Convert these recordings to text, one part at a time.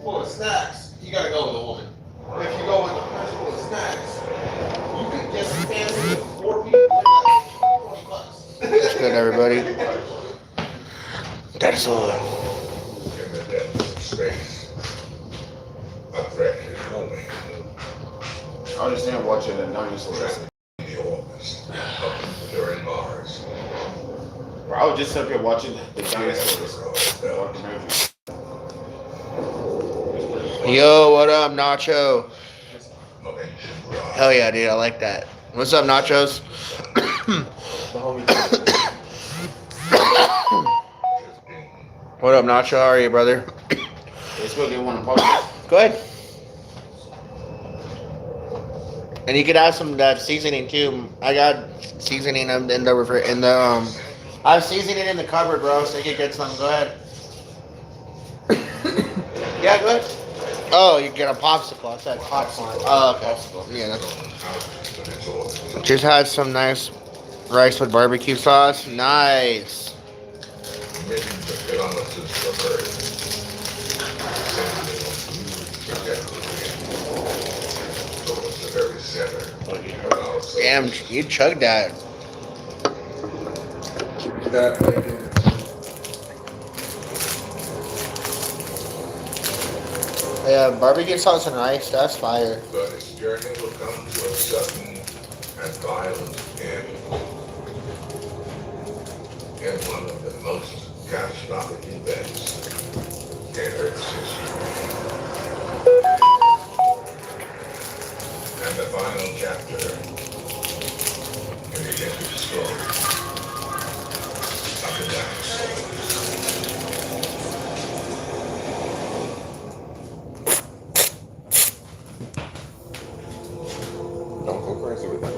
full of snacks, you gotta go with a woman. If you go with a punch full of snacks, you can just fancy 4 people for like $20. What's good, everybody? That's all. In the depths of space, a threat is looming. I understand watching the dinosaurs. The orbits of during Mars. Bro, I was just up here watching the dinosaurs. Yo, what up, Nacho? Hell yeah, dude, I like that. What's up, Nachos? What up, Nacho? How are you, brother? Let's go get one of post. Go ahead. And you could add some that seasoning too. I got seasoning in the I have seasoning in the cupboard, bro. So you can get some. Go ahead. Yeah, go ahead. Oh, you get a popsicle. I said popcorn. Oh, okay. Yeah. Just had some nice rice with barbecue sauce. Nice. Millions of kilometers of Earth. Towards the very center. Damn, you chugged that. Yeah, barbecue sauce and rice. That's fire. But its journey will come to a sudden and violent end. In one of the most catastrophic events in Earth's history. And the final chapter in the epic story of the dinosaurs. Don't go crazy with that.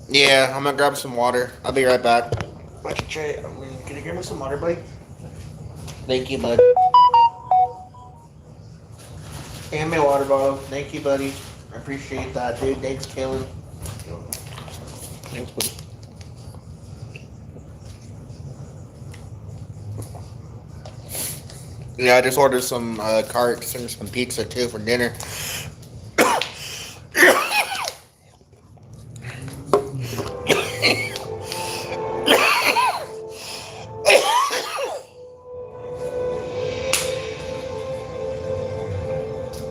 Yeah, I'm gonna grab some water. I'll be right back. Can you give me some water, buddy? Thank you, bud. Hand me a water bottle. Thank you, buddy. I appreciate that, dude. Thanks, Kalen. Thanks, buddy. Yeah, I just ordered some carts and some pizza too for dinner.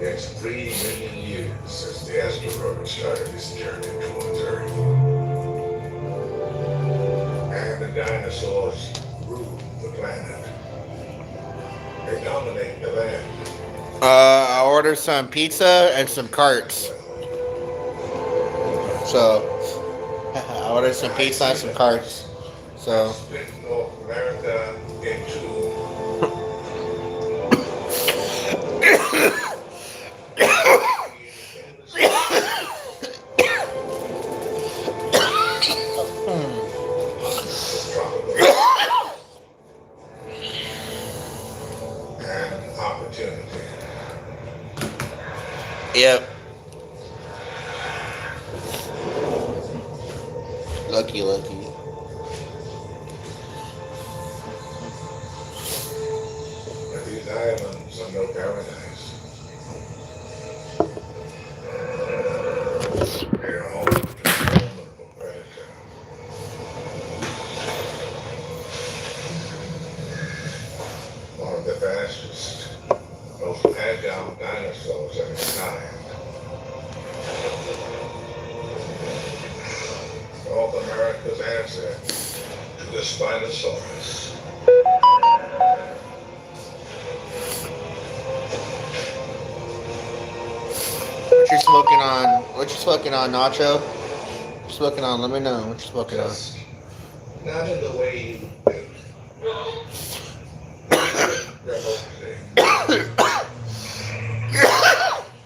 It's 3 million years since the asteroid started its journey towards Earth. And the dinosaurs rule the planet. They dominate the land. I ordered some pizza and some carts. So, I ordered some pizza and some carts. So, Split North America in two. And opportunity. yep. Lucky, lucky. But these islands are no paradise. They're home to a formidable predator. One of the fastest, most agile dinosaurs of its kind. North America's answer to the Spinosaurus. What you smoking on? What you smoking on, Nacho? What you smoking on? Let me know. What you smoking on? Just not in the way you do.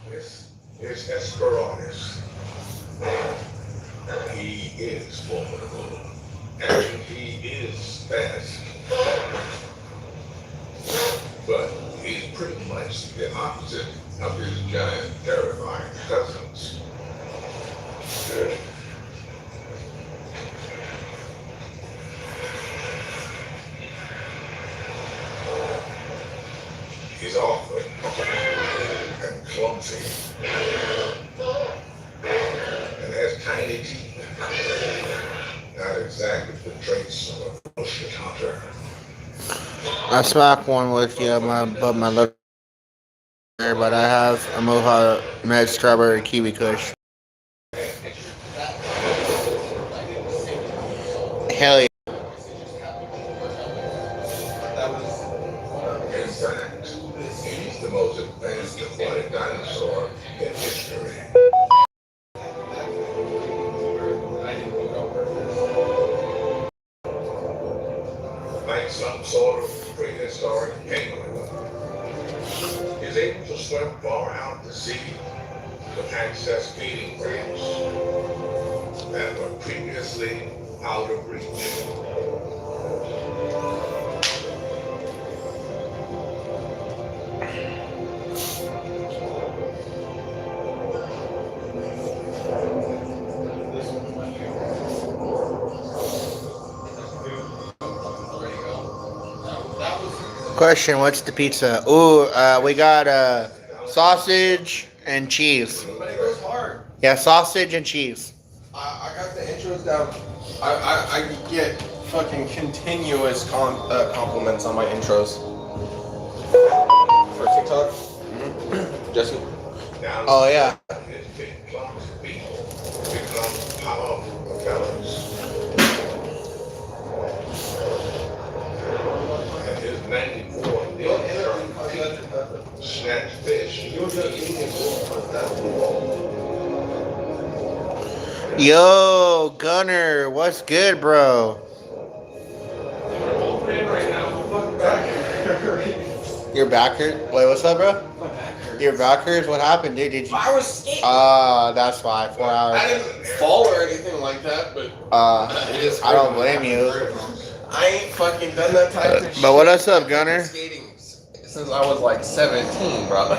This is Hesperornis. is formidable, and he is fast. But he's pretty much the opposite of his giant, terrifying cousins. He's awkward and clumsy and has tiny teeth. Not exactly the traits of a ferocious hunter. I smack one with you, but my lip there, but I have a Moha Med Strawberry Kiwi Kush. Hell yeah. In fact, he's the most advanced aquatic dinosaur in history. Like some sort of prehistoric penguin. He's able to swim far out to sea to access feeding grounds that were previously out of reach. Question, what's the pizza? Ooh, we got sausage and cheese. But it goes hard. Yeah, sausage and cheese. I got the intros down. I get fucking continuous compliments on my intros. For TikTok? Mm-hmm. Jesse? Oh yeah. His big clumps of people become powerful propellers. And his 94 snatch fish. Yo, Gunner, what's good, bro? Your back hurt? Wait, what's up, bro? My back hurts. Your back hurts? What happened, dude? Did you? I was skating. That's why. 4 hours. I didn't fall or anything like that, but it just I don't hurt. blame you. I ain't fucking done that type of shit. But what's up, I've been Gunner? skating since I was like 17, bro.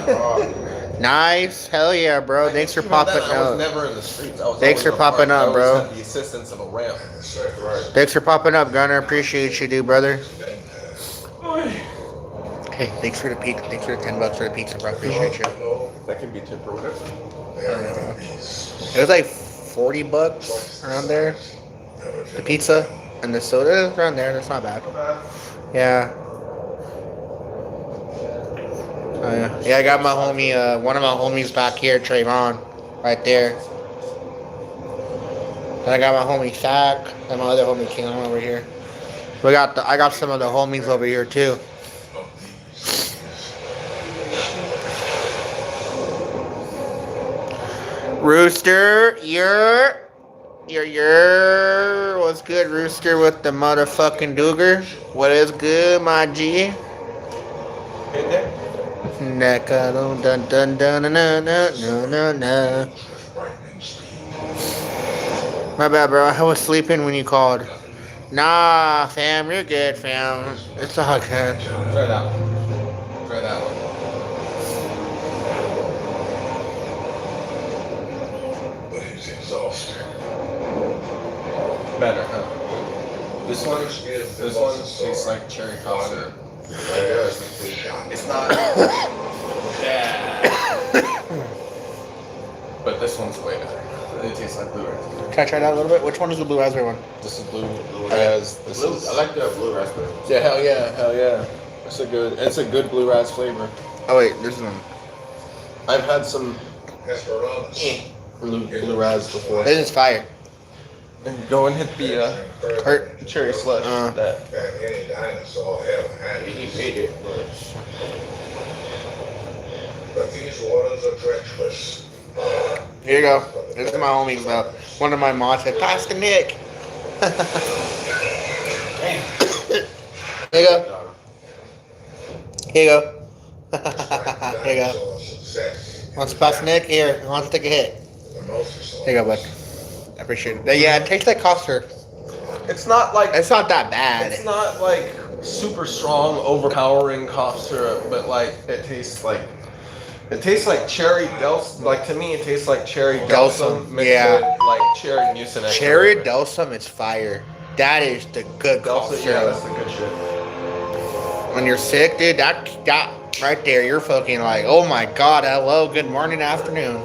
Nice. Hell yeah, bro. Thanks for You know that, popping I was up. never in the streets. I was Thanks always for in the park. popping up, I always bro. had the assistance of a ramp. Right. Thanks for popping up, Gunner. Appreciate you, dude, brother. Hey, thanks for the pizza. Thanks for the $10 for the pizza, bro. Appreciate you. That can be tip or whatever. It was like $40 around there. The pizza and the soda is around there. That's not bad. Yeah. Oh, yeah. Yeah, I got my homie, one of my homies back here, Trayvon, right there. Then I got my homie Shaq and my other homie King over here. I got some of the homies over here too. Rooster, you're what's good, Rooster, with the motherfucking Dooger? What is good, my G? Neka dun dun dun dun dun dun dun dun. My bad, bro. I was sleeping when you called. Nah, fam, you're good, fam. It's all good. Try that one. Try that one. But he's exhausted. Better, huh? This one tastes like cherry cobbler. It's not bad. But this one's way better. It tastes like blue raspberry. Can I try that a little bit? Which one is the blue raspberry one? This is blue ras. This is. I like the blue raspberry. Yeah, hell yeah. It's a good blue ras flavor. Oh wait, this one. I've had some blue ras before. This is fire. And go and hit the Hurt. cherry slush. That. Any dinosaur ever had. He made it. But these waters are treacherous. Here you go. This is my homie, bro. One of my mods said, Pastor Nick. Damn. Here you go. Here you go. Here you go. Wants Pastor Nick? Here. Wants to take a hit. Here you go, bud. I appreciate it. Yeah, it tastes like cough syrup. It's not like It's not that bad. it's not like super strong, overpowering cough syrup, but like it tastes like cherry Delsum. Like to me, it tastes like cherry Delsum Delsum, mixed yeah. with like cherry mucinex. Cherry Delsum is fire. That is the good cough Delsum, yeah, syrup. that's the good shit. When you're sick, dude, that right there, you're fucking like, oh my god, hello, good morning, afternoon.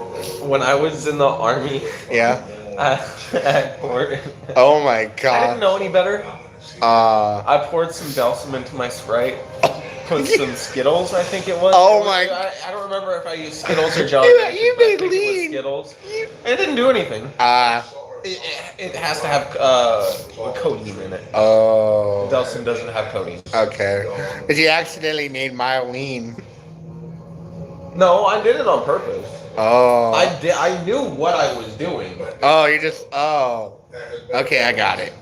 When I was in the army, Yeah. I poured. Oh my I didn't god. know any better. I poured some Delsum into my Sprite. Put some Skittles, I think it was. Oh my- I don't remember if I used Skittles or Jolly You Ranchers, made but I think it was lean. Skittles. It didn't do anything. It has to have codeine in it. Oh. Delsum doesn't have codeine. Okay. But you accidentally made Mylene. No, I did it on purpose. Oh. I knew what I was doing. Oh, you just. Oh. Okay, I got it.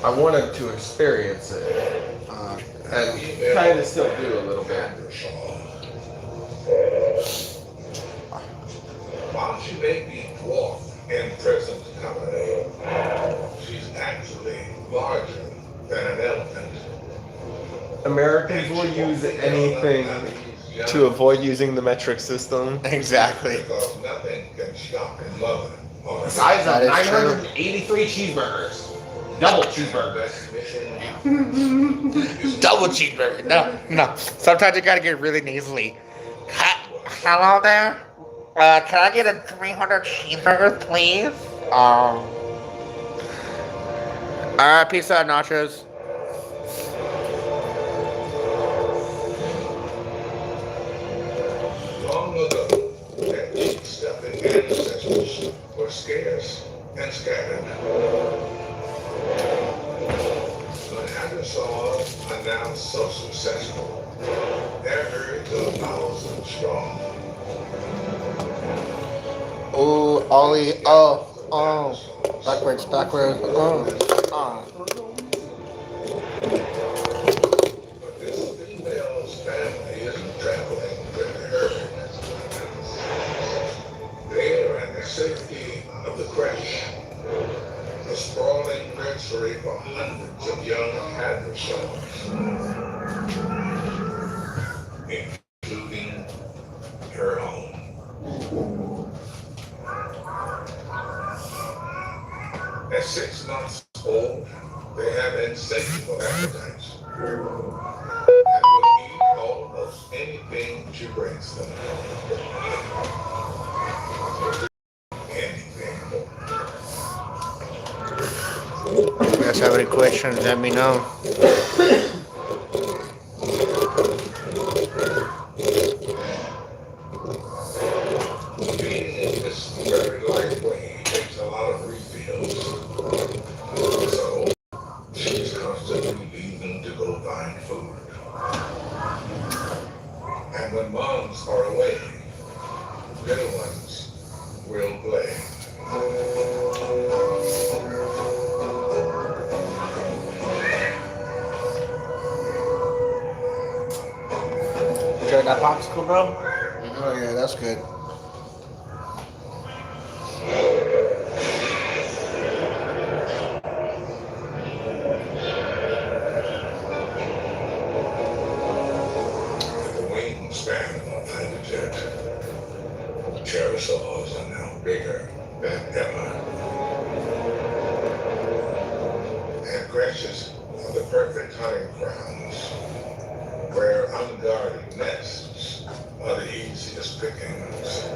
I wanted to experience it. And kind of still do a little bit. While she may be dwarf in present company, she's actually larger than an elephant. Americans will use anything to avoid using the metric system. Exactly. Because nothing can shock a mother or a Size That of is true. 983 cheeseburgers. Double cheeseburgers. Double cheeseburger. No. Sometimes you gotta get really nasally. Hello there. Can I get a 300 cheeseburgers, please? Alright, pizza and nachos. Long ago, that cheap stuff in ancestors were scarce and scattered. But dinosaurs are now so successful, their herds are 1,000 strong. Ooh, Ollie. Oh. Backwards. Oh. But this female's family isn't traveling with the herd. They are in the safety of the creche, a sprawling nursery for hundreds of young hadrosaurs, including her own. At 6 months old, they have insatiable appetites and will eat almost anything she brings them. Anything. If you guys have any questions, let me know. Being in this very light way takes a lot of refills. So she's constantly leaving to go find food. And when moms are away, little ones will play. Enjoy that popsicle, bro? Oh, yeah, that's good. The wingspan of a Panda jet. Pterosaurs are now bigger than ever. And creches are the perfect hunting grounds, where unguarded nests are the easiest pickings.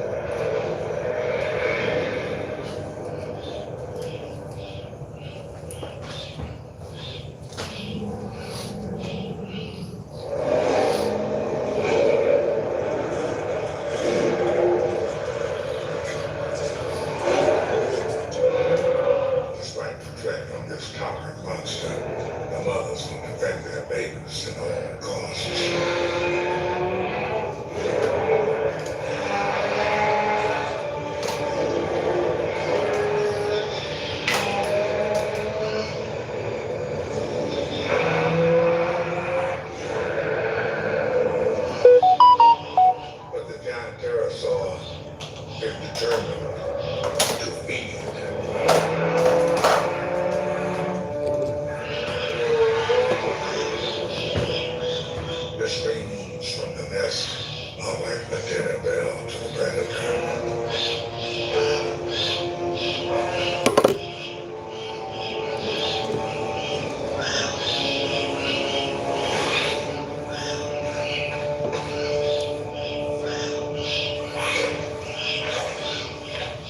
Despite the threat from this tolerant monster, the mothers will defend their babies at all costs. is determined to feed. The screams from the nest are like the dinner bell to the predator.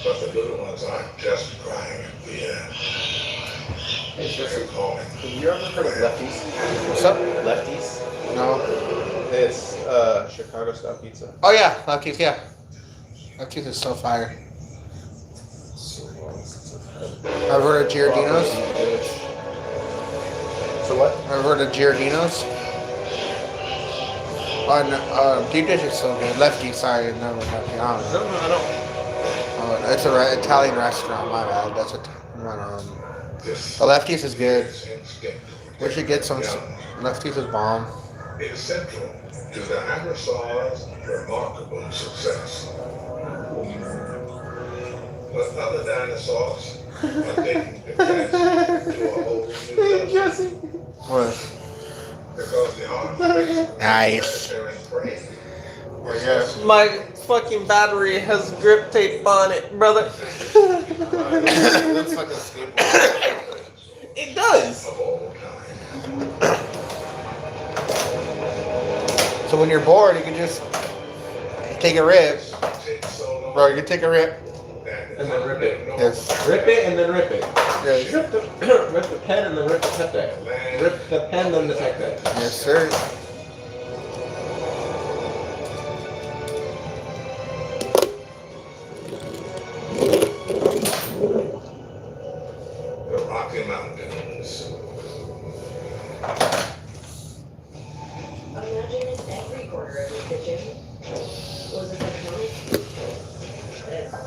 But the little ones aren't just crying in fear. Hey, They're calling. have you ever heard of Lefties? What's up? Lefties? No. It's Chicago style pizza. Oh yeah, Lucky's, yeah. Lucky's is so fire. I've heard of Giardino's. So what? I've heard of Giardino's. Deep dish is so good. Lefty, sorry, no, Lefty. I don't know. No, I don't. It's an Italian restaurant. My bad. That's what. The Lefties is good. We should get some. Lefties is bomb. It is central to the Amazon's remarkable success. But other dinosaurs are taking the test to a whole new level. What? Because the arms Nice. My fucking battery has grip tape on it, brother. Looks like a skateboard. It does. of all time. So when you're bored, you can just take a rip. Takes so long Bro, you can take a rip. And then rip it. Yes. Rip it and then rip it. Yes. Rip the pen and then rip the tech deck. Rip the pen then the tech deck. Yes, sir. The Rocky Mountains. Imagine if every corner of your kitchen was a tectonic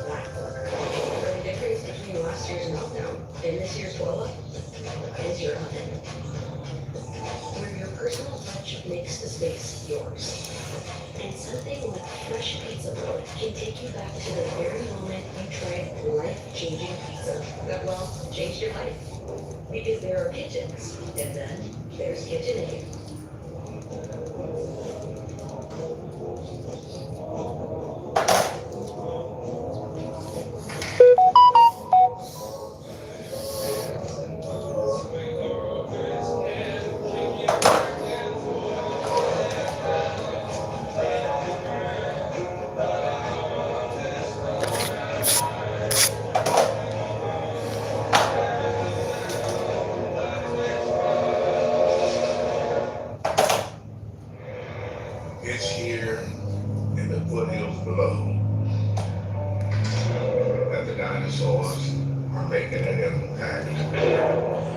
blackboard. The difference between last year's meltdown and this year's blow-up is your oven. Where your personal touch makes the space yours. And something like fresh pizza board can take you back to the very moment you tried life-changing pizza that, well, changed your life. Because there are kitchens, and then there's KitchenAid. It's here in the foothills below that the dinosaurs are making an impact.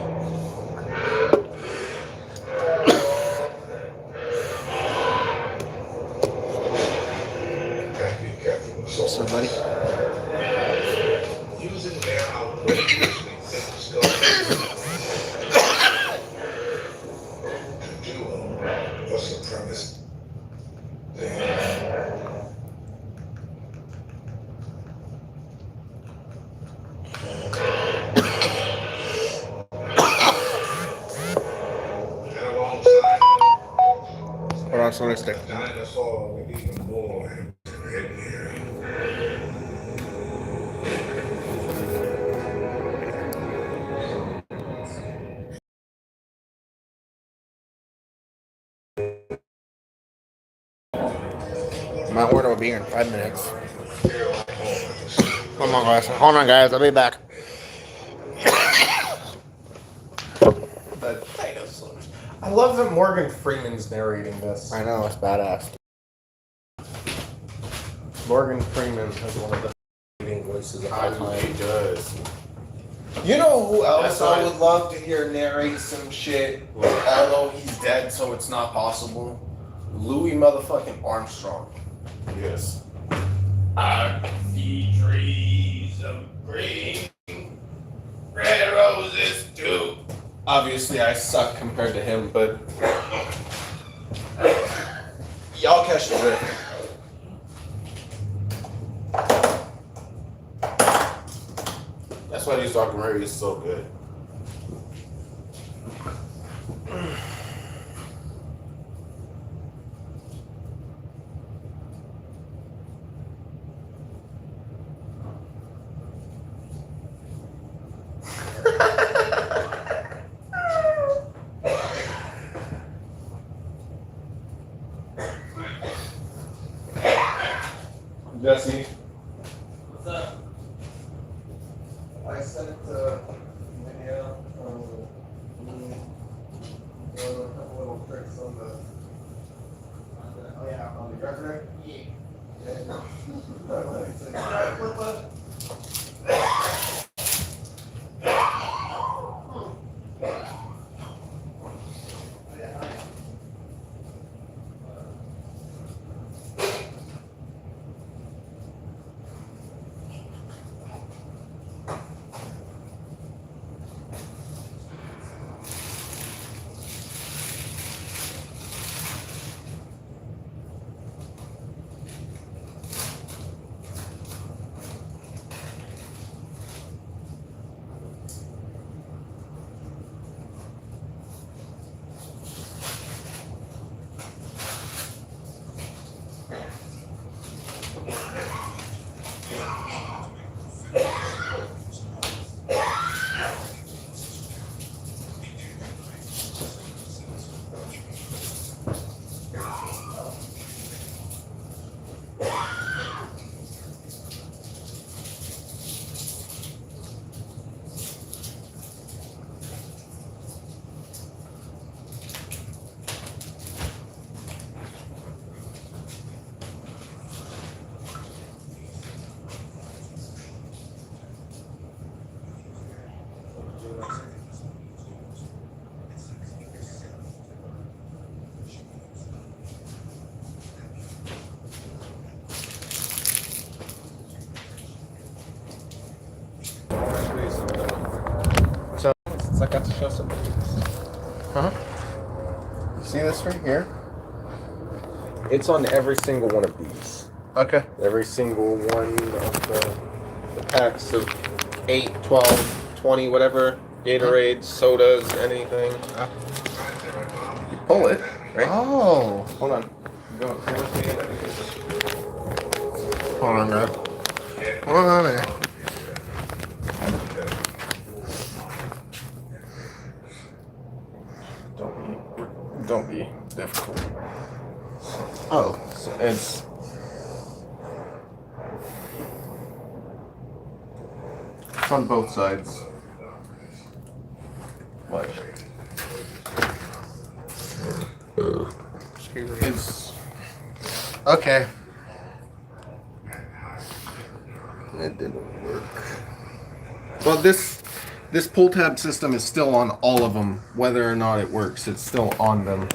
Gotta be careful with So, swords. buddy. Using their outrageously thick skulls to duel for supremacy. And alongside Hold on, so let's stick. the dinosaur with even more headgear. My order will be here in 5 minutes. Come on, guys. Hold on, guys. I'll be back. The dinosaurs. I love that Morgan Freeman's narrating this. I know, it's badass. Morgan Freeman has one of the leading voices of all time. He does. You know who else That's I right. would love to hear narrate some shit, although he's dead, so it's not possible? Louis motherfucking Armstrong. Yes. I can see trees of green, red roses too. Obviously, I suck compared to him, but y'all catch the drift. That's why these documentaries are so good. Jesse, What's up? I sent a video from me doing a couple little tricks on the oh yeah, on the dresser. Yeah. So- Since I got to show some videos. Huh? See this right here? It's on every single one of these. Okay. Every single one of the packs of 8, 12, 20, whatever, Gatorades, sodas, anything. You pull it, right? Oh. Hold on. Go. Hold on, bro. Hold on there. Don't be difficult. Oh. So it's on both sides. What? It's Okay. it didn't work. Well, this pull tab system is still on all of them, whether or not it works. It's still on them.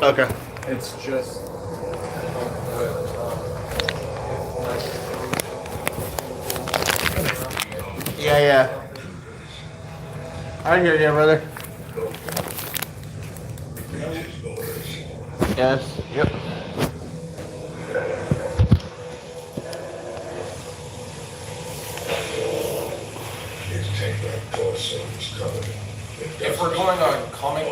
Okay. It's just. Yeah, yeah. I hear you, brother. Yes. Yep. If we're going on comic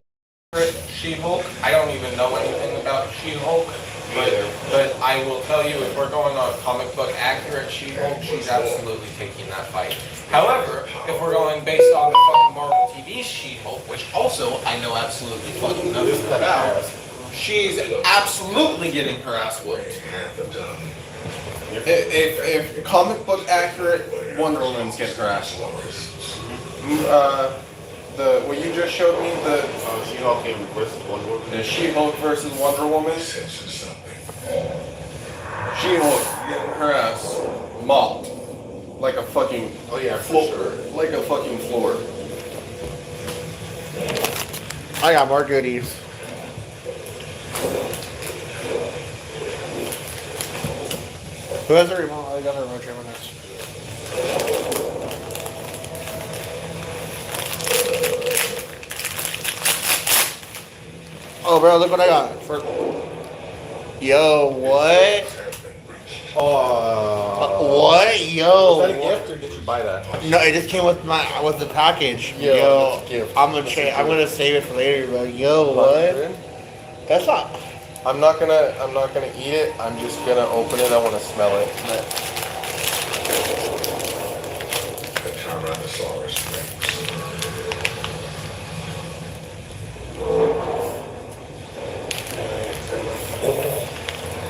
She-Hulk, I don't even know anything about She-Hulk, but I will tell you, if we're going on comic book accurate She-Hulk, she's absolutely taking that fight. However, if we're going based on the fucking Marvel TV She-Hulk, which also I know absolutely fucking nothing about, she's absolutely getting her ass whooped. If comic book accurate, Wonder Woman's getting her ass whooped. What you just showed me, She-Hulk came versus Wonder Woman. the She-Hulk versus Wonder Woman. She-Hulk getting her ass mopped like a fucking Floor. like a fucking floor. I got more goodies. Who has a remote? I got a remote trimmer next. Oh, bro, look what I got. Yo, what? What? Was that a Yo. gift or did you buy that? No, it just came with the package. Yo, Yo, that's a gift. I'm That's a gonna gift. save it for later, bro. Yo, what? 100? That's not. I'm not gonna eat it. I'm just gonna open it. I want to smell it. The Tyrannosaurus Rex.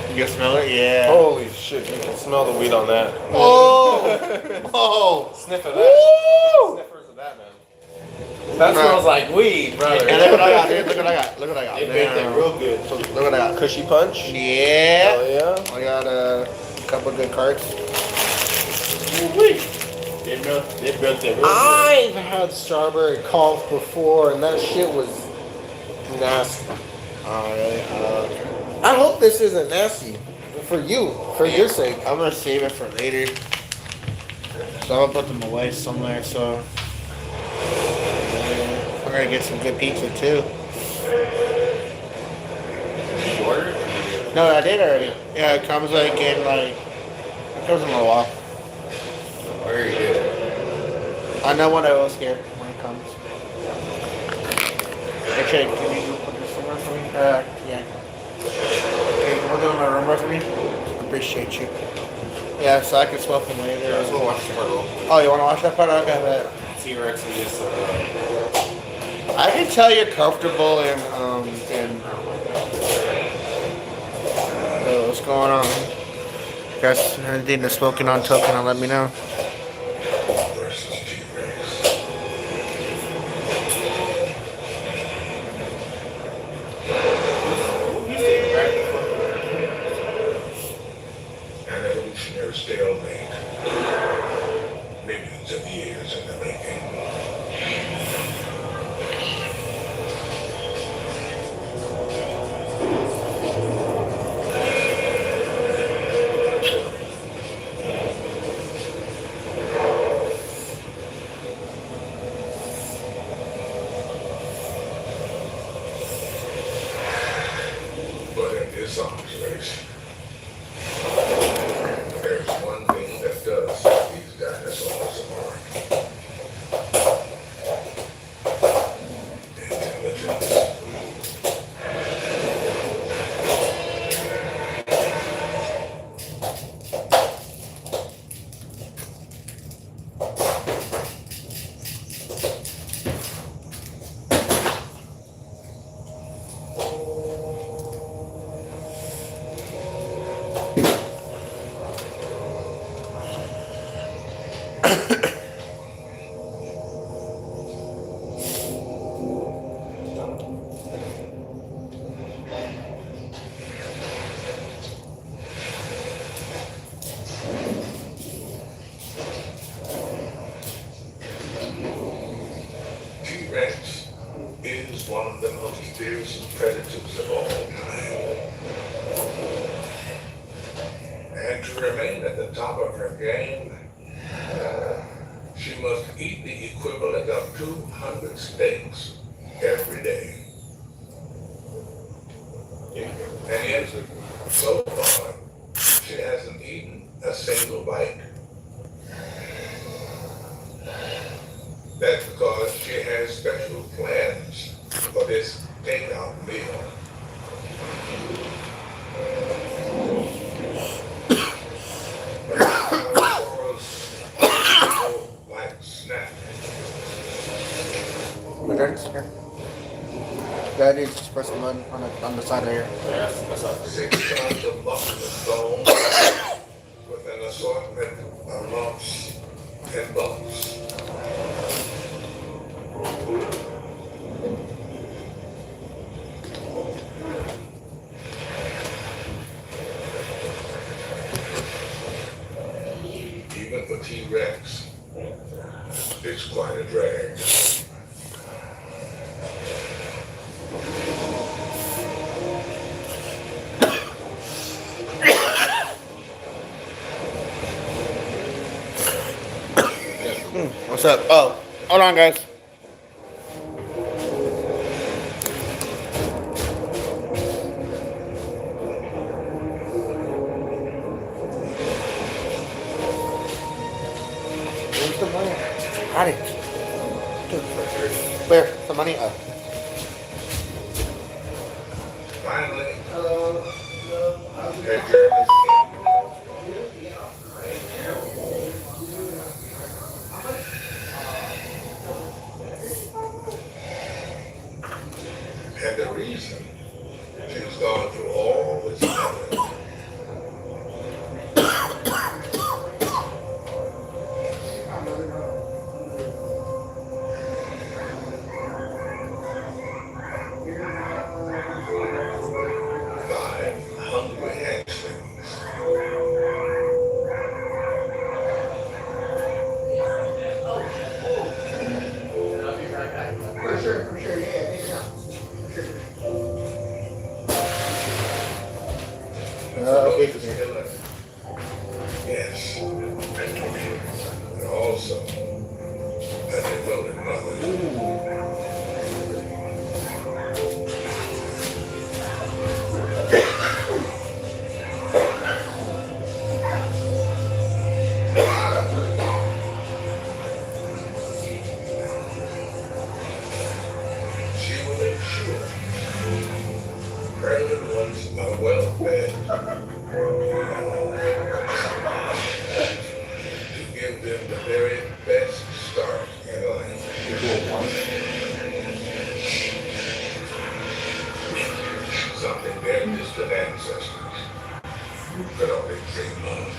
You can smell it? Yeah. Holy shit! You can smell the weed on that. Oh. Oh. Sniff of that. Woo! Sniffers of that, man. That smells like weed, brother. And look what I got, dude. Look what I got. Look what I got. They made that Damn. real good. So, look what I got. Cushy punch. Yeah. Hell yeah. I got a couple good cards. They built that real good. I've had strawberry cough before, and that shit was nasty. Oh, really? I hope this isn't nasty for you, for your sake. I'm gonna save it for later. So I'll put them away somewhere. So I'm gonna get some good pizza too. Did you order it? No, I did already. Yeah, it comes like in like it comes in a little while. Where you did it? I know when I was here when it comes. Actually, can you put this somewhere for me? Yeah. Okay, can you put it in my room for me? Appreciate you. Yeah, so I can swap them later. Yeah, let's go watch the roll. Oh, you wanna watch that part? Okay, bet. T-Rex and just I can tell you're comfortable in what's going on. Guys, anything to smoking on token, let me know. Versus T-Rex. An evolutionary stalemate. Millions of years in the making. But in this observation, there's one thing that does set these dinosaurs apart. Intelligence. T-Rex is one of the most fearsome predators of all time. And to remain at the top of her game, she must eat the equivalent of 200 steaks every day. And yet, so far, she hasn't eaten a single bite. That's because she has special plans for this takeout meal. Like snack. My drinks here. That is just press the button on the side right here. yeah, that's not 6 tons of muscle and bone with an assortment of lumps and bumps. Even for T-Rex, it's quite a drag. What's up? Oh, hold on, guys. the money? Got it. Where? The money? Oh. Finally, Hello. that Jeremy's and the reason she's gone through all this effort. Five hungry hatchlings. For sure, yeah, take it out. Ferocious killer. Yes, and torture. And also, a devoted mother. She will ensure her little ones are well fed to give them the very best start in life. Something their distant ancestors could only dream of.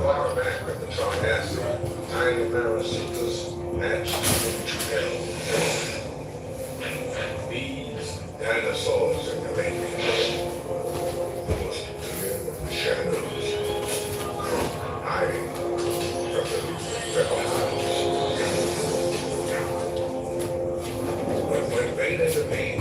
Far back in the Triassic, tiny marsupials hatched into hell. These dinosaurs in the making forced to live in the shadows, hiding from the reptiles. But when made into meat,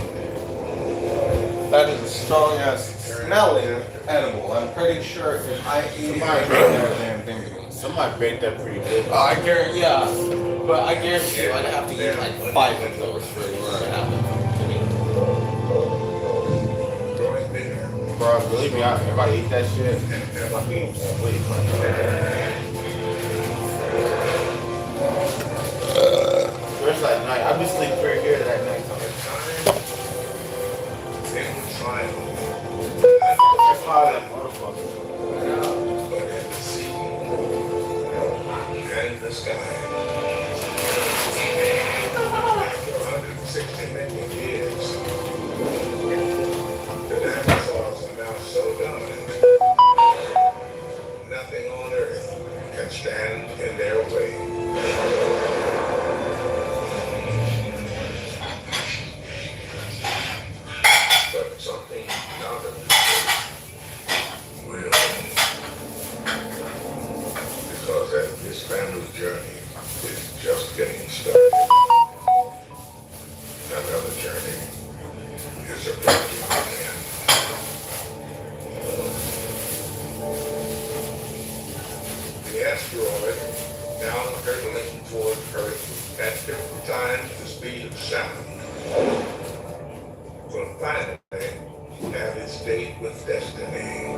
That is a strong ass smelling edible. I'm pretty sure if I eat it, I bring that damn thing to me. Somebody baked that pretty good. Oh, I guarantee, yeah. But I guarantee you I'd have to eat like 5 of those for it to happen to me. growing bigger Bro, believe me, if I eat that shit, and ever I mean, wait, especially at night. I be sleeping pretty good at night. they would try That's how that motherfucker. but in the sea and the sky. After 160 million years, the dinosaurs are now so dominant, nothing on earth can stand in their way. But something out of will. Because this family's journey is just getting started. Another journey is about to begin. The asteroid, now hurtling toward Earth at 50 times the speed of sound, will finally have its date with destiny.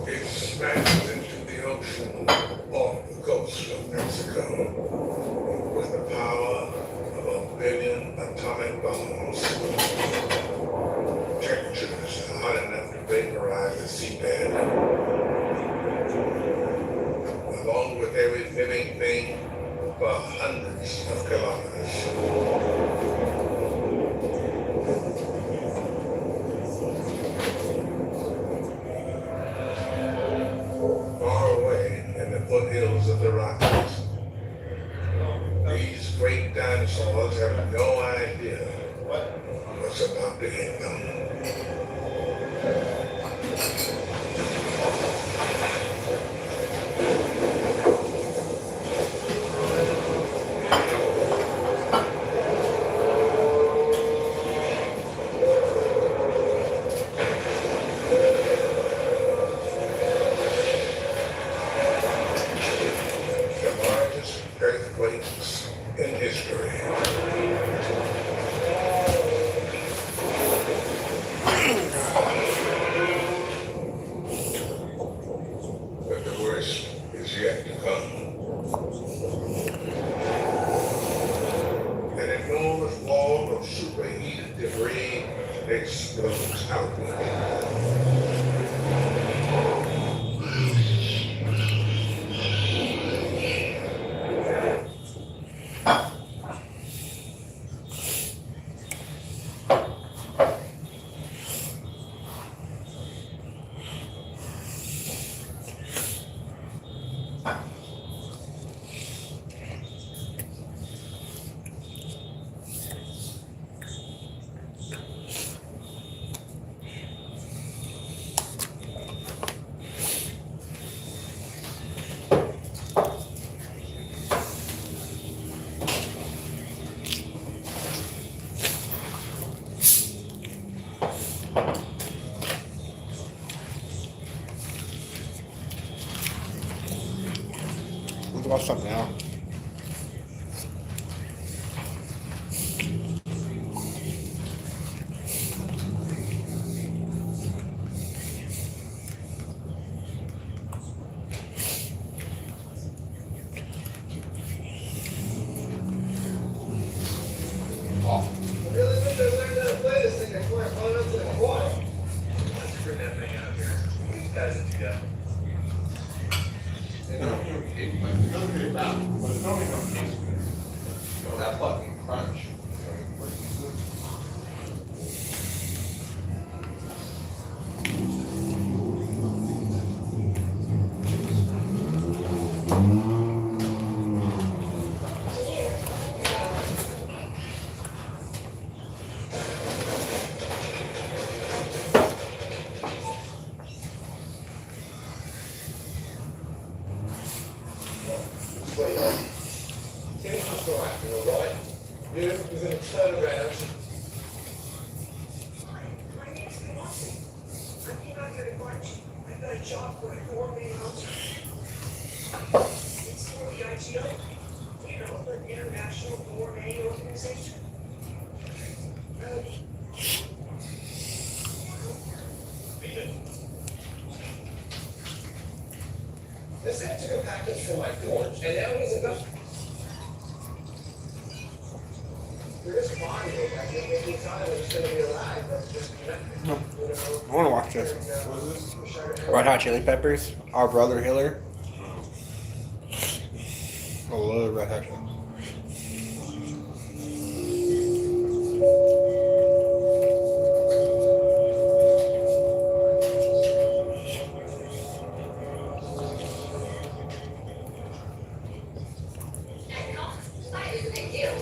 It smashed into the ocean off the coast of Mexico with the power of 1 billion atomic bombs. Temperatures hot enough to vaporize the seabed, along with every living thing for hundreds of kilometers. Far away in the foothills of the Rockies, these great dinosaurs have no idea what's about to hit them. What's up now? I really wish I learned how to play this thing before I found out to the choir. Let's bring that thing out here. These guys are together. That fucking crunch. Change the story, you know, right? You're gonna turn around. My name's Philosophy. I came out here to march. I got a job for a gourmet house. It's for the IGO, you know, the International Gourmet Organization. This had took a package from my porch, and now he's enough. We're just bonding. I think maybe time it's gonna be alive, but just connected. No. You know? I want to watch this. What is this? We're trying to- Red Hot Chili Peppers. Our brother Hiller. I love Red Hot Chili. It's a big deal.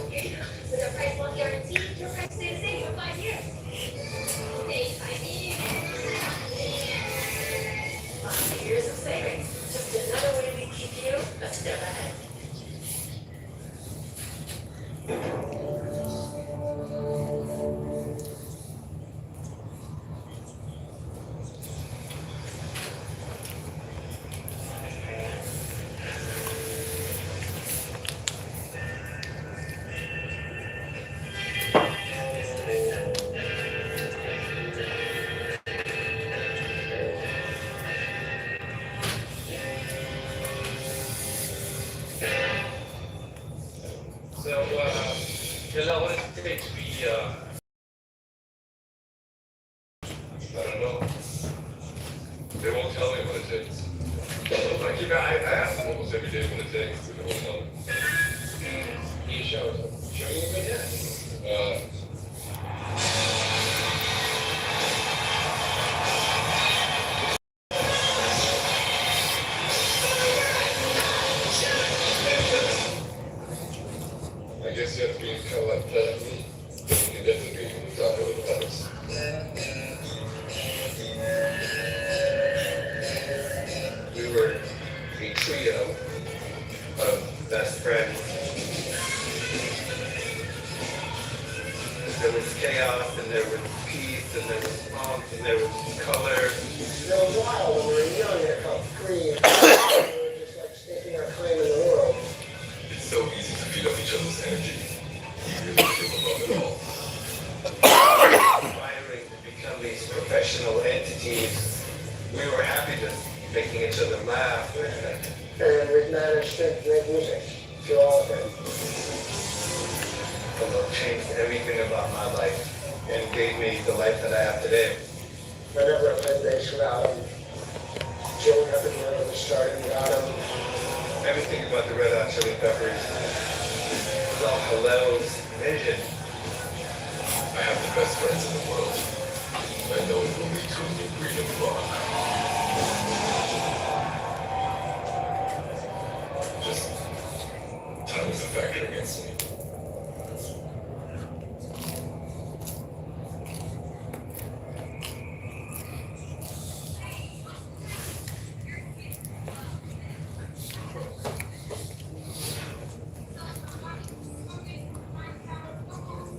With a price lock guarantee, your price stays the same for 5 years. Hey, 5 years. 5 years of savings. Just another way we keep you a step ahead. So, Giselle, what does it take to be, I don't know. They won't tell me what it takes. Like, I ask them almost every day what it takes, and they won't tell me. You show us. Show you again? I guess you have to be kind of like pleasantly. You can definitely be talking with the fellas. We were a trio of best friends. There was chaos, and there was peace, and there was funk, and there was color. There was a while when we were young that felt free. And we were just like staking our claim in the world. It's so easy to feed off each other's energy. You really feel above it all. Aspiring to become these professional entities, we were happy to making each other laugh. And we've managed to make music through all of it. And it changed everything about my life and gave me the life that I have today. Whenever I played bass without him, Joe never knew the starting without him. Everything about the Red Hot Chili Peppers was all Hillel's vision. I have the best friends in the world. I know it will lead to a new breed of rock. Just time is a factor against me.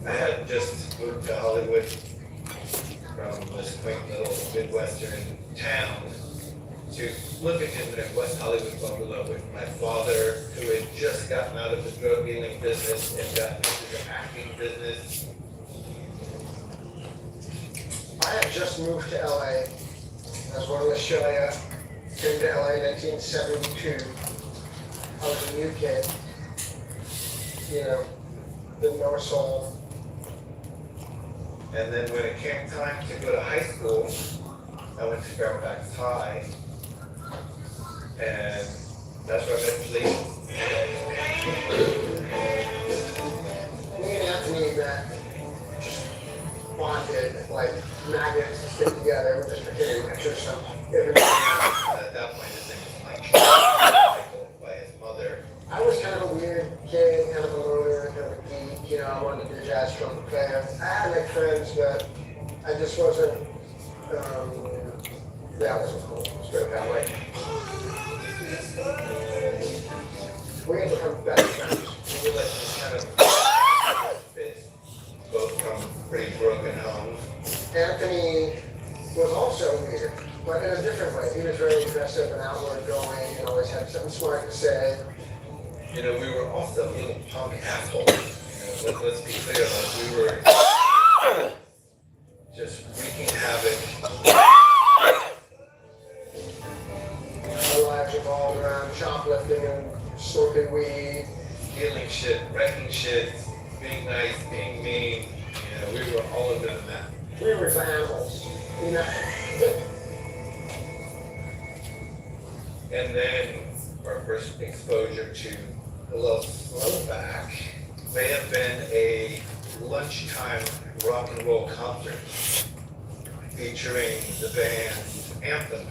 I had just moved to Hollywood from this quaint little Midwestern town. to living in the West Hollywood bungalow with my father, who had just gotten out of the drug dealing business and got into the acting business. I had just moved to LA. I was born in Australia. Came to LA in 1972. I was a new kid. You know, didn't know a soul. And then when it came time to go to high school, I went to Fairfax High. And that's where I met Lee. Me and Anthony met, just bonded like magnets to stick together. We just became pictures of everybody. At that point, his name was Mike. Michael by his mother. I was kind of a weird kid, kind of a loner, kind of a geek. You know, I wanted to be a jazz trumpet player. I had like friends, but I just wasn't. Yeah, I wasn't cool. Straight that way. We had become best friends. We were like this kind of fist, both from pretty broken homes. Anthony was also weird, but in a different way. He was very aggressive and outward going and always had something smart to say. You know, we were also little punk assholes. You know, let's be clear, like we were just wreaking havoc. Our lives revolved around shoplifting and smoking weed. Stealing shit, wrecking shit, being nice, being mean. You know, we were all of them in that. We were animals, you know. And then our first exposure to a little throwback may have been a lunchtime rock and roll concert featuring the band Anthem.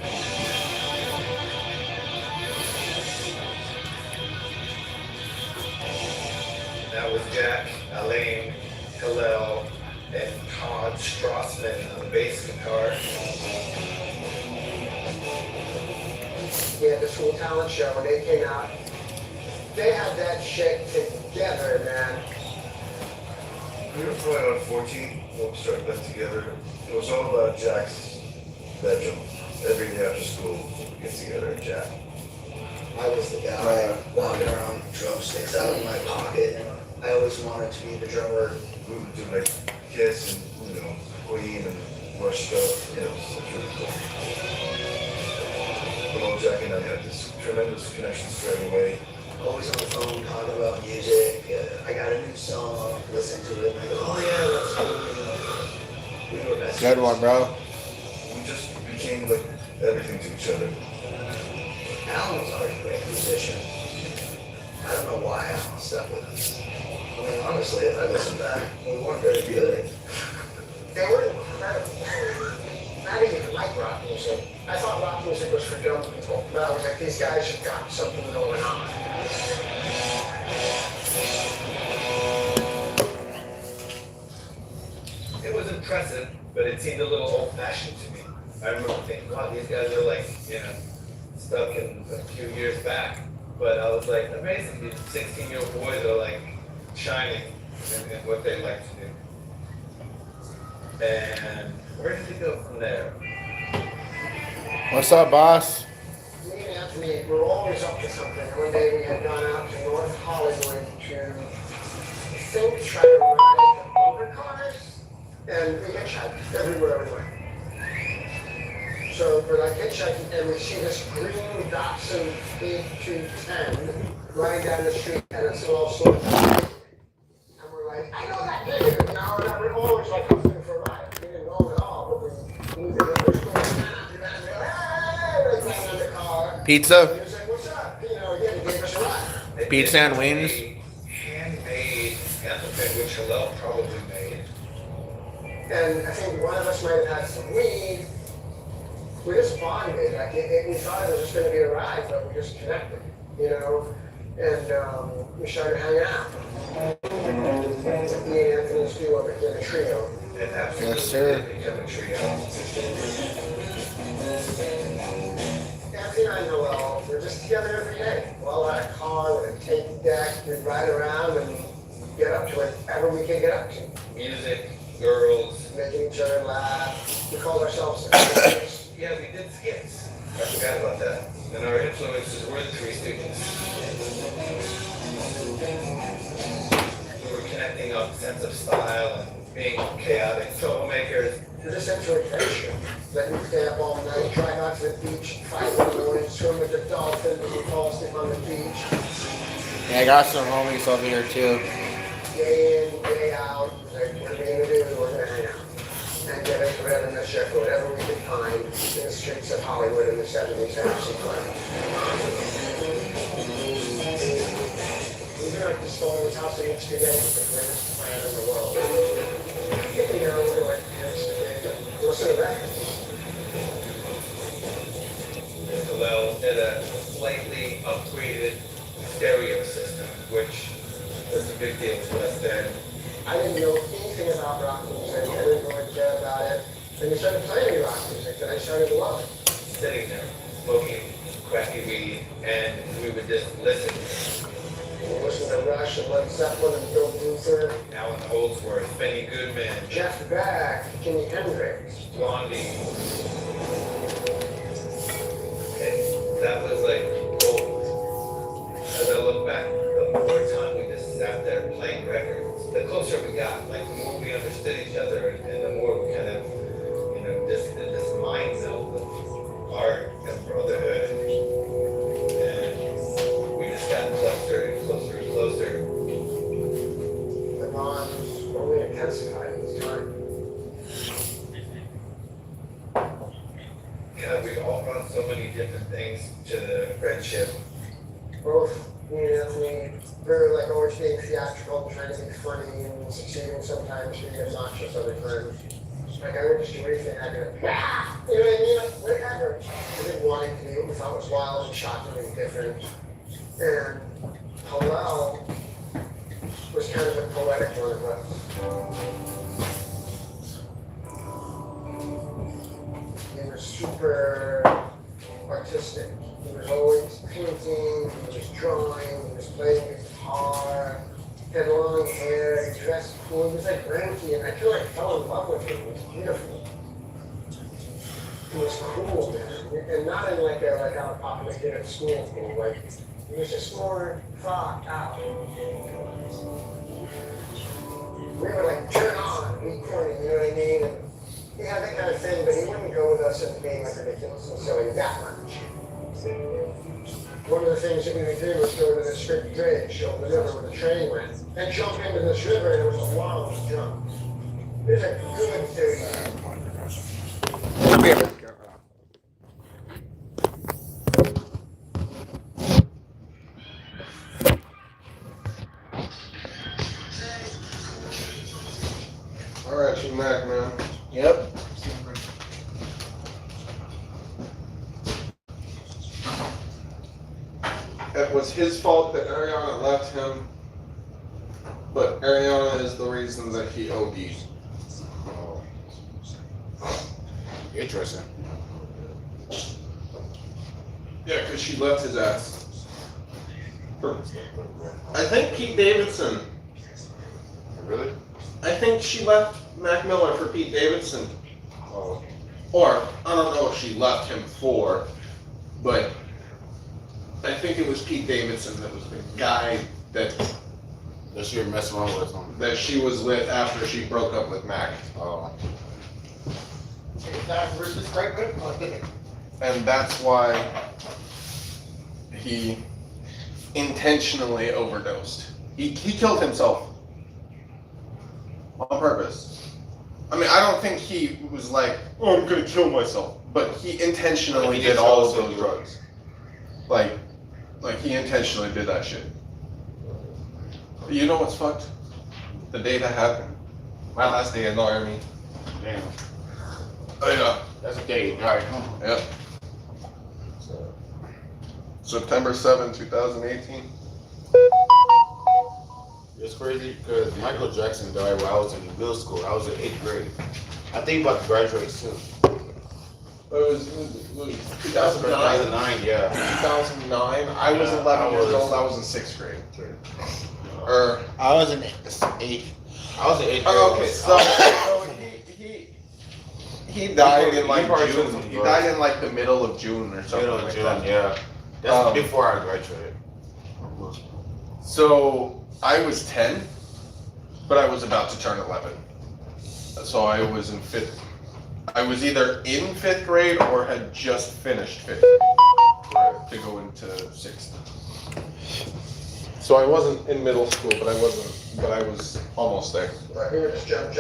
That was Jack, Alain, Hillel, and Todd Strassman on the bass guitar. We had the School Talent Show when they came out. They had that shit together, man. We were probably about 14 when we started that together. It was all about Jack's bedroom. Every day after school, we get together at Jack. I was the guy walking around with drumsticks out of my pocket. I always wanted to be the drummer. We would do like Kiss and, you know, Queen and Rush stuff. You know, so it's really cool. But all Jack and I had this tremendous connection straight away. Always on the phone talking about music. I got a new song. Listen to it. And I go, oh yeah, that's cool. We were best Good friends. one, bro. We just became like everything to each other. Alan was already a great musician. I don't know why Alan stuck with us. I mean, honestly, if I listen back, we weren't very good. They were incredible. I didn't even like rock music. I thought rock music was for dumb people. But I was like, these guys have got something going on. It was impressive, but it seemed a little old-fashioned to me. I remember thinking, wow, these guys are like, you know, stuck in a few years back. But I was like, amazing, these 16-year-old boys are like shining in what they like to do. And where did it go from there? What's up, boss? Me and Anthony were always up to something. One day we had gone out to North Hollywood to, try to ride motor cars. And we hitchhiked everywhere we went. So we're like hitchhiking and we see this green Datsun 8210 running down the street and it's all sort of and we're like, I know that thing. And now we're always like coming for a ride. We didn't know it at all, but we did it. We're going down and we're like, hey, we're like in the car. Pizza? And he was like, what's up? You know, yeah, he gave us a ride. Pizza and wings? Handmade anthem, which Hillel probably made. And I think one of us might have had some weed. We just bonded. Like we thought it was just going to be a ride, but we just connected, you know. And we started hanging out. Me and Anthony's duo became a trio. And absolutely Yes, sir. did become a trio. Anthony and I know we're just together every day. We'll all had a car with a tape deck. We'd ride around and get up to whatever we could get up to. Music, girls. Making each other laugh. We called ourselves the Sisters. Yeah, we did skits. forgot about that. And our influences were the Three Stooges. We were connecting up sense of style and being chaotic filmmakers. To this sense of adventure. Let me stay up all night, drive out to the beach, 5 in the morning, swim with the dolphins, and fall asleep on the beach. Yeah, I got some homies over here too. Day in, day out, like, what are we gonna do? We're gonna hang out. And get it, whatever in the ship, whatever we could find in the streets of Hollywood in the 70s and 80s. We were like the story's house in each today with the greatest plan in the world. You know, we're like, listen to that. Well, had a slightly upgraded stereo system, which was a big deal to us then. I didn't know anything about rock music. I didn't really care about it. Then you started playing rock music, and I started to love it. Sitting there, smoking cracky weed, and we would just listen. We listened to Rush and Led Zeppelin and Bill Luther, Alan Holdsworth, Benny Goodman, Jeff Beck, Jimi Hendrix. Blondie. And that was like gold. As I look back, the more time we just sat there playing records, the closer we got, like the more we understood each other, and the more we kind of, you know, this mind meld of art and brotherhood. And we just got closer and closer and closer. The bonds only intensified in this time. Yeah, we all brought so many different things to the friendship. Both me and Anthony, we were like always being theatrical and trying to be funny and succeeding sometimes being obnoxious other times. Like I would just do anything I could, you know what I mean? Like, whatever. We didn't want it to be, we thought it was wild and shocking and different. And Hillel was kind of a poetic one of us. He was super artistic. He was always painting, he was drawing, he was playing guitar, he had long hair, he dressed cool, he was like Ranky, and I feel like I fell in love with him. He was beautiful. He was cool, man. And not in like a out of pocket kid at school cool, like he was just more thought out. We were like, turn on, be corny, you know what I mean? And he had that kind of thing, but he wouldn't go with us into being like ridiculous and silly that much. One of the things that we would do was go to this big bridge over the river where the train went and jump into this river, and it was a long jump. It was a good 30 minutes. All right, you Mac, man. Yep. It was his fault that Ariana left him, but Ariana is the reason that he OD'd. Interesting. Yeah, because she left his ass. I think Pete Davidson. Really? I think she left Mac Miller for Pete Davidson. Oh. Or, I don't know if she left him for, but I think it was Pete Davidson that was the guy that That you're messing around with him. that she was with after she broke up with Mac. Oh. And that's why he intentionally overdosed. He killed himself on purpose. I mean, I don't think he was like, oh, I'm gonna kill myself. But he intentionally He did did all of also those drugs. Like he intentionally did that shit. You know what's fucked? The day that happened. My last day in the army. Damn. Oh yeah. That's a date, right? Yep. September 7, 2018. It's crazy because Michael Jackson died while I was in middle school. I was in 8th grade. I think about to graduate soon. It was 2009. 2009, yeah. 2009. I was Yeah, 11 years I was- old. I was in 6th grade. Or I was in 8th. I was in 8th grade. oh, okay. So He died in He like probably June. took some He drugs. died in like the middle of June or something Middle of like June, that. yeah. That's Um, before I graduated. So I was 10, but I was about to turn 11. So I was in fifth. I was either in fifth grade or had just finished fifth grade to go into sixth. So I wasn't in middle school, but I was almost there. Like, we would just jump.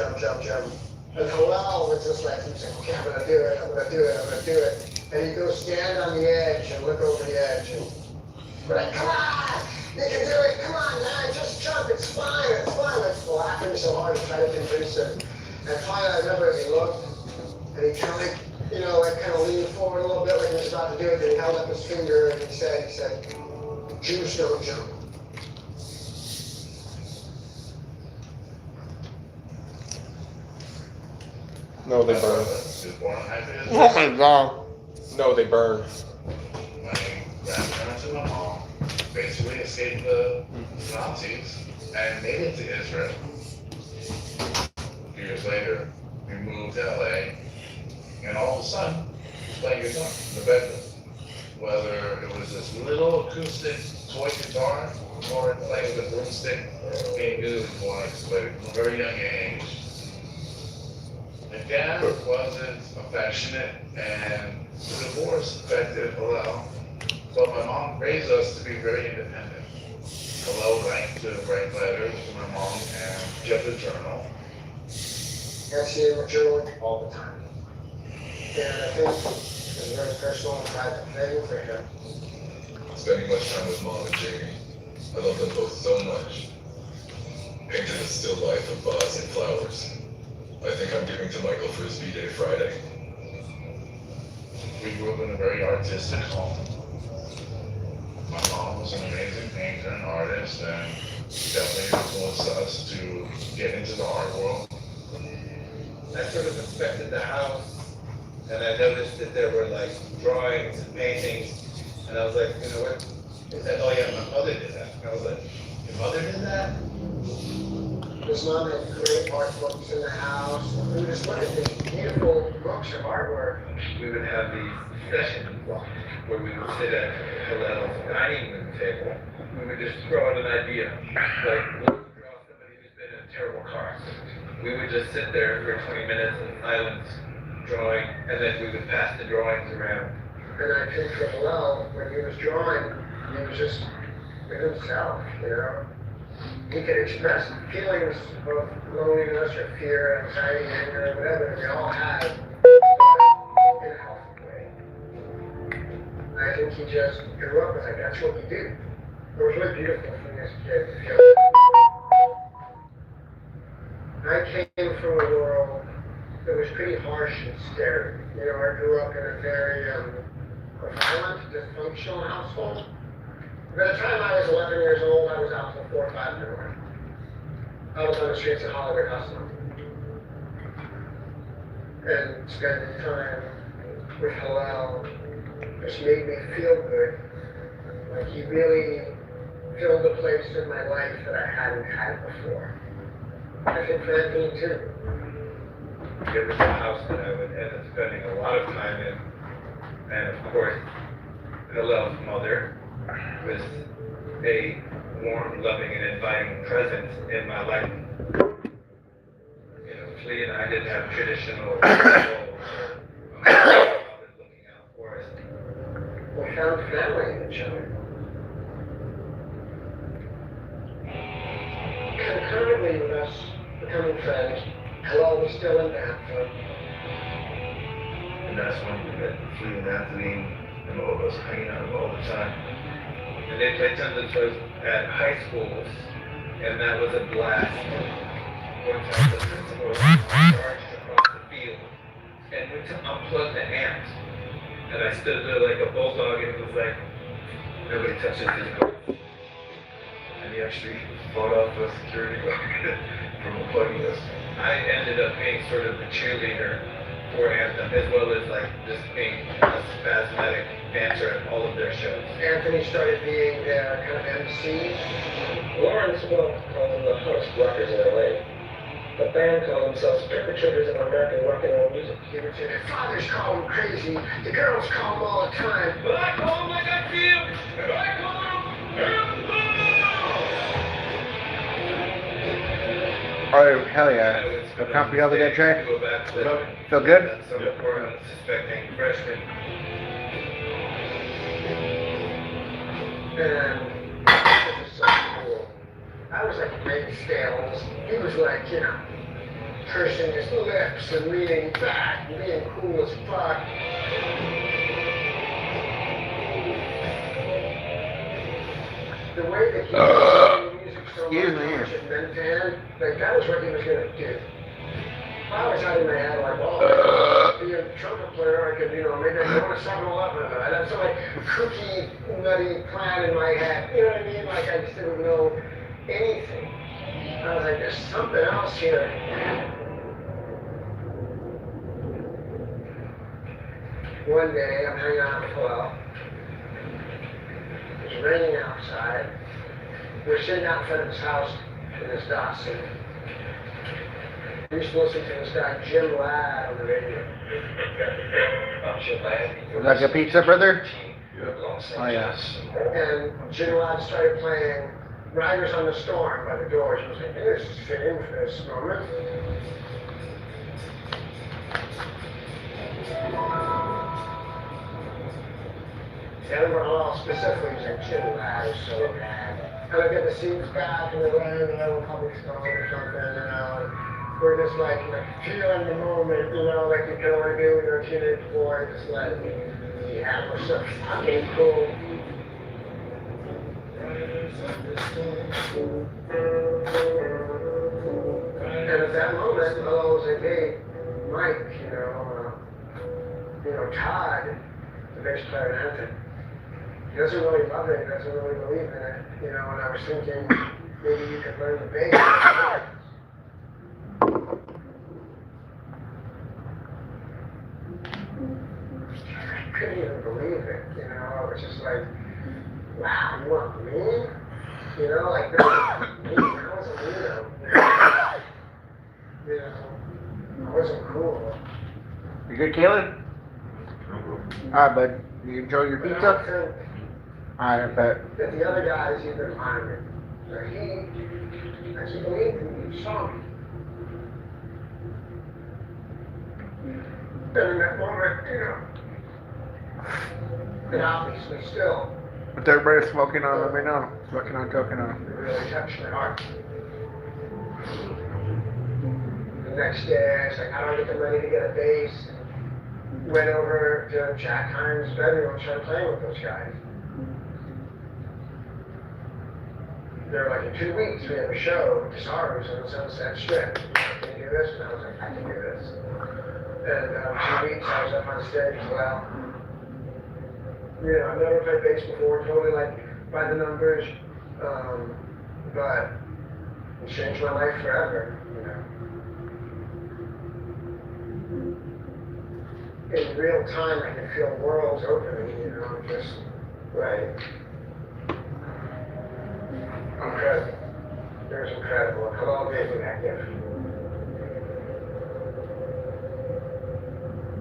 And Hillel was just like, he's like, okay, I'm gonna do it. And he'd go stand on the edge and look over the edge. And we're like, come on, you can do it, come on, man, just jump, it's fine. Like, laughing so hard to try to convince him. And finally, I remember he looked, and he kind of like, kind of leaned forward a little bit like he was about to do it, and he held up his finger, and he said, Jews don't jump. No, they burn. Oh my god. No, they burn. My grandparents and my mom basically escaped the Nazis and made it to Israel. A few years later, we moved to LA, and all of a sudden, he was playing guitar in the bedroom. Whether it was this little acoustic toy guitar or playing with a broomstick, he knew he wanted to play from a very young age. My dad wasn't affectionate, and the divorce affected Hillel. But my mom raised us to be very independent. Hillel liked to write letters to my mom and kept a journal. Yes, he was journaling all the time. And I think it was a very personal and private thing for him. Spending much time with Mom and Jamie. I love them both so much. Painted a still life of vase and flowers. I think I'm giving to Michael for his B-Day Friday. We grew up in a very artistic home. My mom was an amazing painter and artist, and definitely influenced us to get into the art world. I sort of inspected the house, and I noticed that there were like drawings and paintings, and I was like, you know what? They said, oh yeah, my mother did that. And I was like, your mother did that? His mom had great art books in the house. We would just look at these beautiful books of artwork. We would have these sessions where we would sit at Hillel's dining room table. We would just throw out an idea, like, we'll draw somebody who's been in a terrible car accident. We would just sit there for 20 minutes in silence, drawing, and then we would pass the drawings around. And I think for Hillel, when he was drawing, he was just with himself, He could express feelings of loneliness or fear, anxiety, anger, whatever we all had in a healthy way. I think he just grew up with it. That's what we do. It was really beautiful for me as a kid. I came from a world that was pretty harsh and scary. I grew up in a very violent, dysfunctional household. By the time I was 11 years old, I was out till 4 or 5 in the morning. I was on the streets of Hollywood hustling. And spending time with Hillel just made me feel good. Like he really filled a place in my life that I hadn't had before. I think for Anthony too. It was a house that I would end up spending a lot of time in. And of course, Hillel's mother was a warm, loving, and inviting presence in my life. Flea and I didn't have traditional roles or fathers looking out for us. We found family in each other. Concurrently with us becoming friends, Hillel was still in Napa. And that's when we met Flea and Anthony and all of us hanging out all the time. And they played tons of shows at high schools, and that was a blast. One time the principal charged across the field and went to unplug the amp. And I stood there like a bulldog, and it was like, nobody touches his goat. And he actually fought off a security guard from unplugging us. I ended up being sort of the cheerleader for Anthem, as well as like just being a spasmodic dancer at all of their shows. Anthony started being their kind of MC. Lawrence called the host Rutgers in LA. The band called themselves Perpetrators of American Rock and Roll Music. Their fathers call them crazy. The girls call them all the time. But I call them like I feel, and I call them Oh, hell yeah. Feel comfy over there, Trey? Feel good? Some poor unsuspecting freshman. And it was so cool. I was like Ray Scales. He was like, you know, pursing his lips and leaning back and being cool as fuck. The way that he was doing music so Excuse much, me. how much it meant to him, like that was what he was gonna do. I always had in my head like, oh, be a trumpet player, I could, you know, maybe I could go to 7-Eleven. I had some like kooky, nutty plan in my head. You know what I mean? Like I just didn't know anything. I was like, there's something else here. One day, I'm hanging out at the club. It's raining outside. We're sitting out in front of his house in his Datsun. We used to listen to this guy, Jim Ladd, on the radio. Would like a pizza, brother? Oh, yeah. And Jim Ladd started playing Riders on the Storm by the Doors. I was like, hey, this is fitting for this moment. I remember all specifically was like Jim Ladd was so bad. And I get the scenes back and they're like, a public song or something, you know. And we're just like feeling the moment, you know, like you can only do when you're a teenage boy, just like, yeah, we're so fucking cool. And at that moment, I was like, hey, Mike, Todd, the bass player in Anthem, he doesn't really love it, he doesn't really believe in it, you know, and I was thinking, maybe you could learn the bass. I couldn't even believe it, you know, I was just like, wow, you want me? You know, like, that was me, I wasn't weirdo. You know, I wasn't cool. You good, Caleb? Alright, bud. You enjoy your But I pizza? don't Alright, I bet. think that the other guys either find it, or he actually believed in me, saw me. And in that moment, you know, and obviously still, What's everybody smoking on? Let me know. Smoking on, choking on. it really touched my heart. The next day, I was like, how do I get the money to get a bass? Went over to Jack Hines' bedroom and started playing with those guys. They were like, in 2 weeks, we have a show with guitars on the Sunset Strip. Can you do this? And I was like, I can do this. And 2 weeks, I was up on stage as well. You know, I've never played bass before, totally like by the numbers, but it changed my life forever, you know. In real time, I could feel worlds opening, you know, just, right. Incredible. It was incredible. And Hello gave me that gift.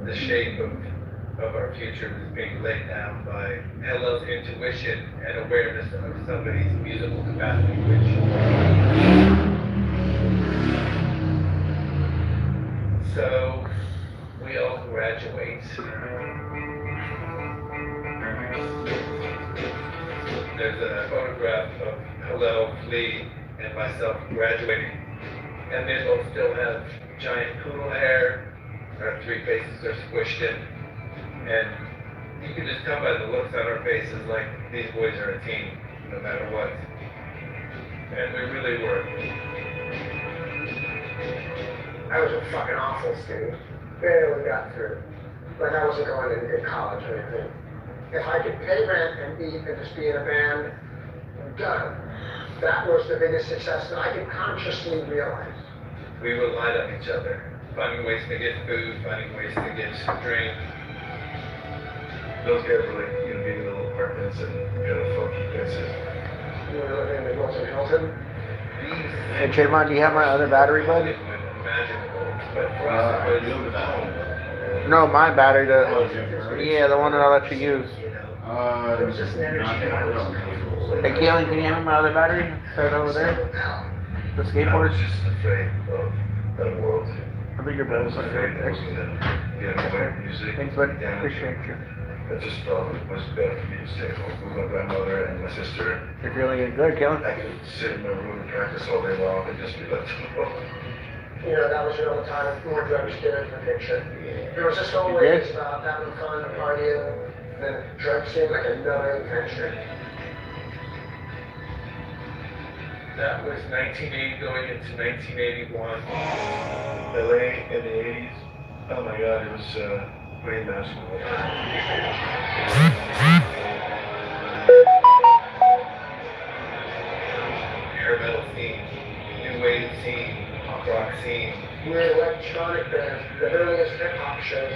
The shape of our future is being laid down by Hello's intuition and awareness of somebody's musical capacity, so we all graduate. There's a photograph of Hello, Flea, and myself graduating, and they both still have giant poodle hair. Our three faces are squished in, and you can just tell by the looks on our faces like these boys are a team, no matter what. And we really were. I was a fucking awful student. Barely got through. Like I wasn't going to college or anything. If I could pay rent and eat and just be in a band, done. That was the biggest success that I could consciously realize. We would light up each other, finding ways to get food, finding ways to get drink. Those guys were like, big little apartments and kind of funky places. You were living in the Hilton Hilton. Hey, Trayvon, do you have my other battery, bud? But for us, it was the phone. No, my battery. The one that I let you use. It was just an energy that Hey, Keelan, can you hand me my other battery? Set it over there. The skateboard. Just afraid of that world. I think your brother's like right there. Music. Thanks, bud. Appreciate you. I just felt it was better for me to stay home with my grandmother and my sister. You're feeling good, Keelan? I could sit in my room and practice all day long and just be left alone. You know, that was another time more drugs get into the picture. There was this whole ways about having fun, partying, and drugs seemed like another adventure. That was 1980 going into 1981. LA in the 80s. Oh my God, it was pretty magical. Hair metal scene, new wave scene, pop rock scene. We're electronic bands, the earliest hip hop shows,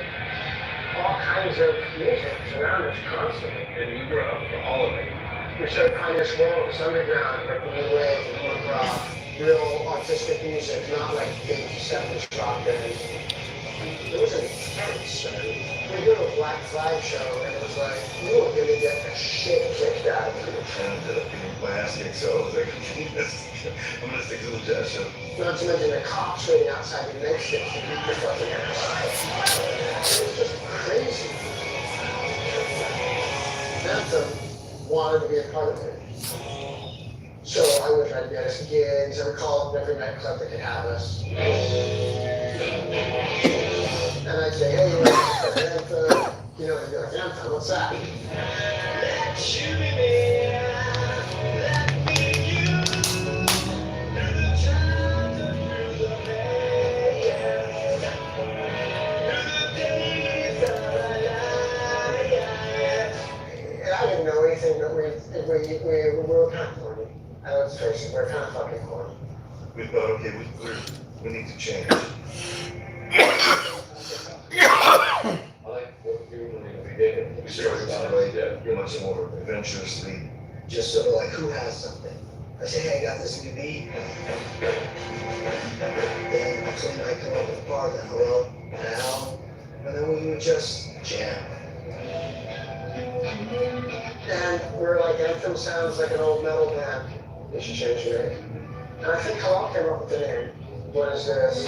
all kinds of music around us constantly. And we were up for all of it. We started finding this world, this underground, like the new wave, the punk rock, real artistic music, not like 50s, 70s rock bands. It was intense, man. We were doing a Black Flag show, and it was like, you were gonna get the shit kicked out of you. And I ended up getting my ass kicked, so I was like, I'm gonna stick to the jazz show. Not to mention the cops waiting outside the nightsticks to beat your fucking ass. It was just crazy. Anthem wanted to be a part of it. So I would try to get us gigs. I would call up every nightclub that could have us. And I'd say, hey, you know, Anthem. You know, they'd be like, Anthem, what's that? I didn't know anything, but we were kind of corny. Let's face it, we're kind of fucking corny. We thought, okay, we need to change. I like what we were doing in the beginning. We started to play much more adventurously. Just sort of like, who has something? I say, hey, I got this new beat. Then Clean and I come up with a part, then hello, now. And then we would just jam. And we're like, Anthem sounds like an old metal band. We should change the name. And I think Hello came up with the name. What is this?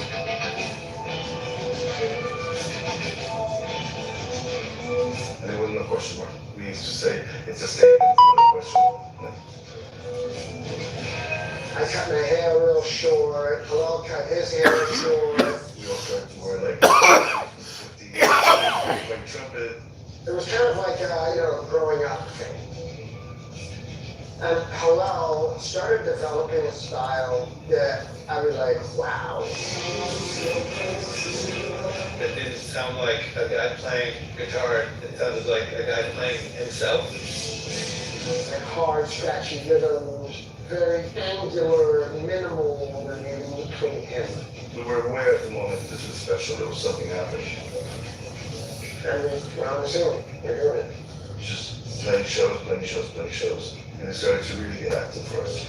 And it wasn't a question mark. We used to say, it's a statement, it's not a question. I cut my hair real short. Hello cut his hair short. We all started to wear like 50, like trumpet. It was kind of like a, growing up thing. And Hello started developing a style that I was like, wow. It didn't sound like a guy playing guitar. It sounded like a guy playing himself. Like hard, scratchy rhythms, very angular, minimal, and in between him. We were aware at the moment that this was special, there was something happening. And we're on the scene, we're doing it. Just plenty shows. And it started to really get active for us.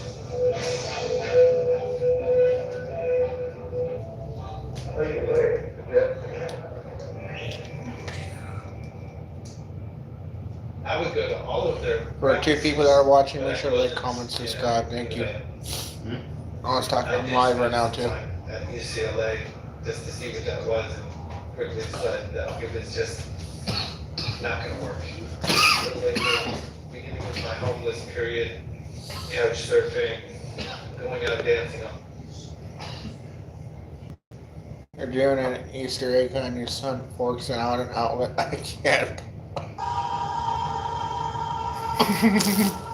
I would go to all of their. For 2 people that are watching, make sure to like, comment, subscribe. Thank you. I was talking I'm live right now too. At UCLA, just to see what that was, and quickly decided that it was just not going to work. It was like the beginning of my homeless period, couch surfing, going out dancing. You're doing an Easter egg on your son forks and out an outlet. I can't.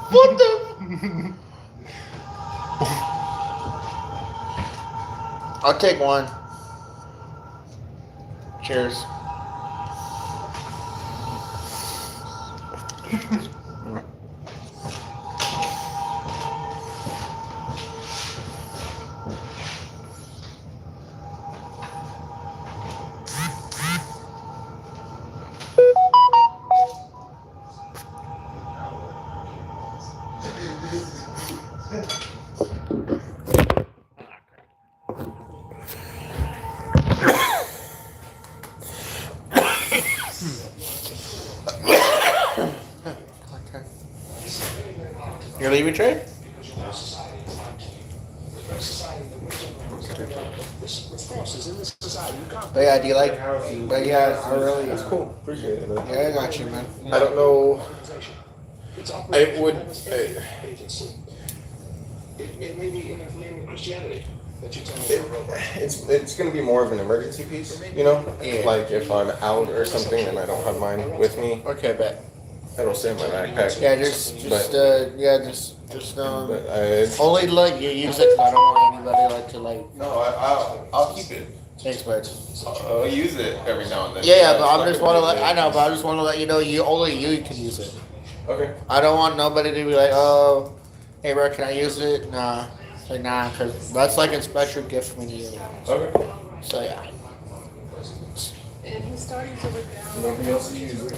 What the? I'll take one. Cheers. You're leaving, Trey? But yeah, do you like? But yeah, I really. That's cool. Appreciate it, man. Yeah, I got you, man. I don't know. I would. It's gonna be more of an emergency piece, you know. Yeah. Like if I'm out or something and I don't have mine with me, Okay, bet. it'll stay in my backpack. Yeah, just, But I. only like you use it 'cause I don't want anybody like to like. No, I'll keep it. Thanks, buds. I'll use it every now and then. Yeah, but I just want to let. I know, but I just want to let you know you only you can use it. Okay. I don't want nobody to be like, oh, hey, bro, can I use it? Nah. It's like, nah, because that's like a special gift from you. Okay. So, yeah. And he's starting to look down. Nobody else use it.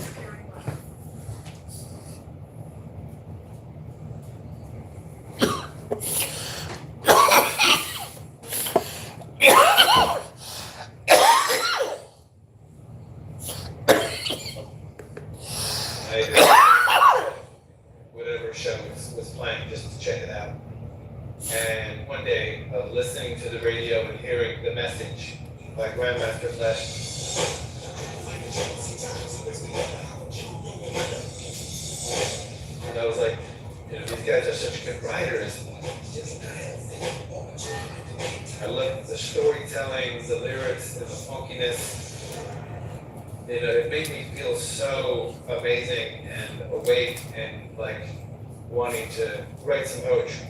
Whatever show was playing just to check it out. And one day, listening to the radio and hearing the message by Grandmaster Flash. And I was like, you know, these guys are such good writers. I love the storytelling, the lyrics, and the funkiness. You know, it made me feel so amazing and awake and like wanting to write some poetry.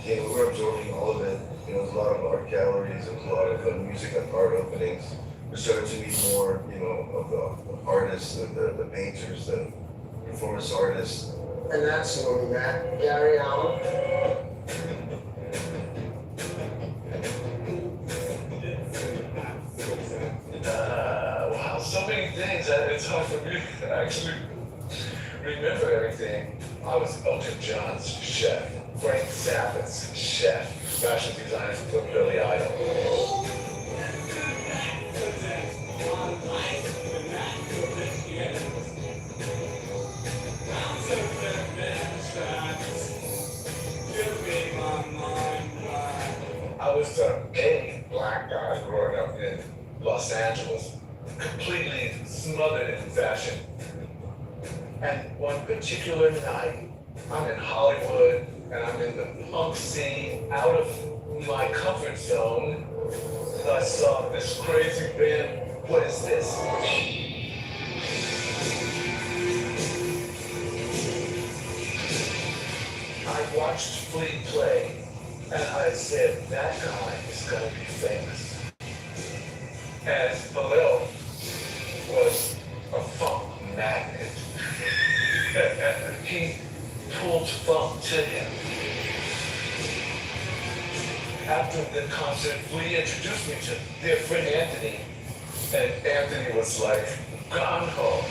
Yeah, we were absorbing all of it. You know, there's a lot of art galleries, there's a lot of music and art openings. We're starting to meet more, you know, of the artists, the painters, the performance artists. And that's when we met Gary Allen. Wow, so many things that it's hard for me to actually remember everything. I was Elton John's chef, Frank Zappa's chef, fashion designers for Billy Idol. I was a gay black guy growing up in Los Angeles, completely smothered in fashion. And one particular night, I'm in Hollywood and I'm in the punk scene, out of my comfort zone. And I saw this crazy band. What is this? I watched Flea play, and I said, that guy is gonna be famous. And Hillel was a funk magnet. He pulled funk to him. After the concert, Flea introduced me to their friend Anthony, and Anthony was like, gone home.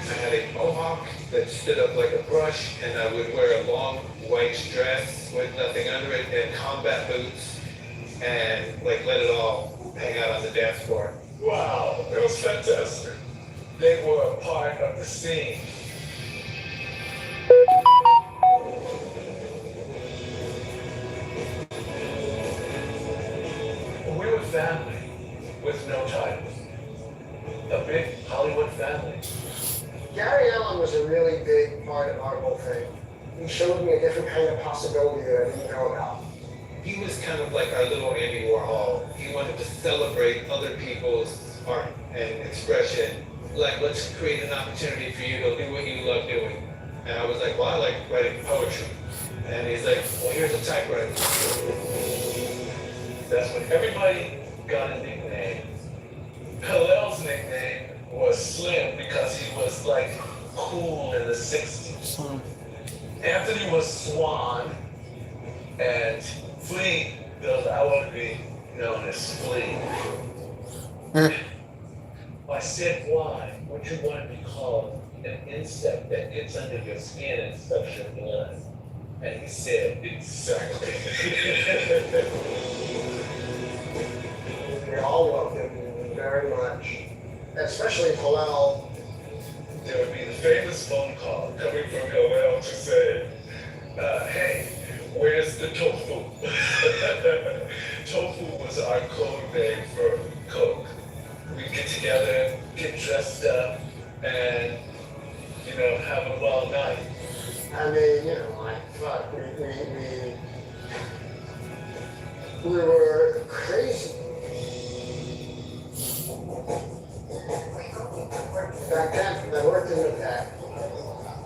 I had a mohawk that stood up like a brush, and I would wear a long white dress with nothing under it and combat boots, and like let it all hang out on the dance floor. Wow, it was fantastic. They were a part of the scene. We were family with no titles. A big Hollywood family. Gary Allen was a really big part of our whole thing. He showed me a different kind of possibility that I didn't know about. He was kind of like our little Andy Warhol. He wanted to celebrate other people's art and expression. Like, let's create an opportunity for you to do what you love doing. And I was like, well, I like writing poetry. And he's like, well, here's a typewriter. That's when everybody got a nickname. Hillel's nickname was Slim because he was like cool in the 60s. Anthony was Swan, and Flea, because I want to be known as Flea. I said, why would you want to be called an insect that gets under your skin and sucks your blood? And he said, exactly. We all loved him very much. especially Hillel. There would be the famous phone call coming from Noel to say, hey, where's the tofu? Tofu was our code name for Coke. We'd get together, get dressed up, and, have a wild night. I mean, like, fuck, we were crazy. Back then, I worked in the back,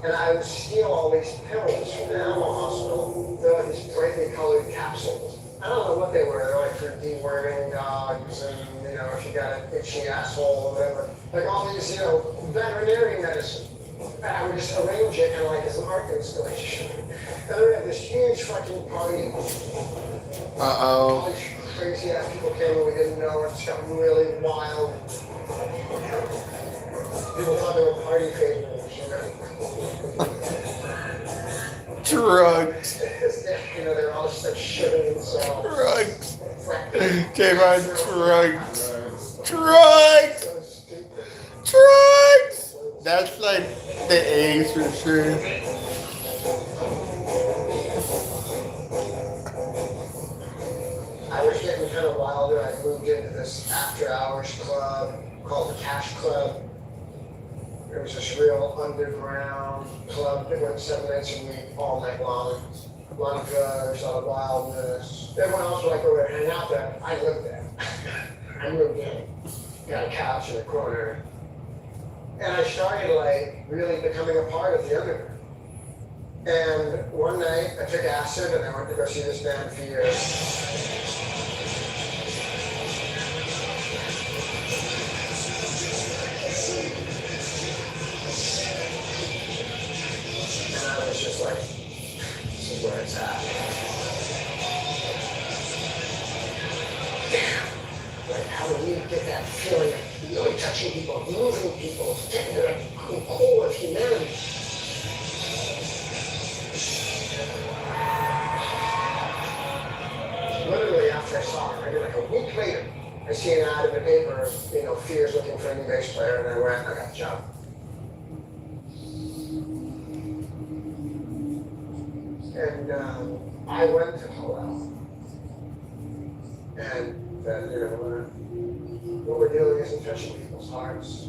and I would steal all these pills from the animal hospital. They're like these brightly colored capsules. I don't know what they were. They're like for deworming dogs, and if you got an itchy asshole or whatever. Like all these, veterinary medicine. And I would just arrange it in like as an art installation. And then we had this huge fucking party. All these crazy ass people came and we didn't know. It just got really wild. People thought they were party favors, Drugs. They're all just like shitting themselves. Drugs. Came on drugs. Drugs. Drugs. That's like the A's for sure. I was getting kind of wilder. I moved into this after-hours club called the Cash Club. It was this real underground club that went 7 nights a week, all night long. A lot of drugs, a lot of wildness. Everyone else would like go there and hang out there. I lived there. I moved in, got a couch in the corner, and I started like really becoming a part of the underground. And one night I took acid and I went to go see this band Fear. And I was just like, this is where it's at. Damn. Like, how do we get that feeling of really touching people, moving people, getting to the core of humanity? Literally after I saw it, maybe like a week later, I see an ad in the paper, Fear's looking for a new bass player, and I went, I got the job. And I went to Hillel. And then, what we're doing isn't touching people's hearts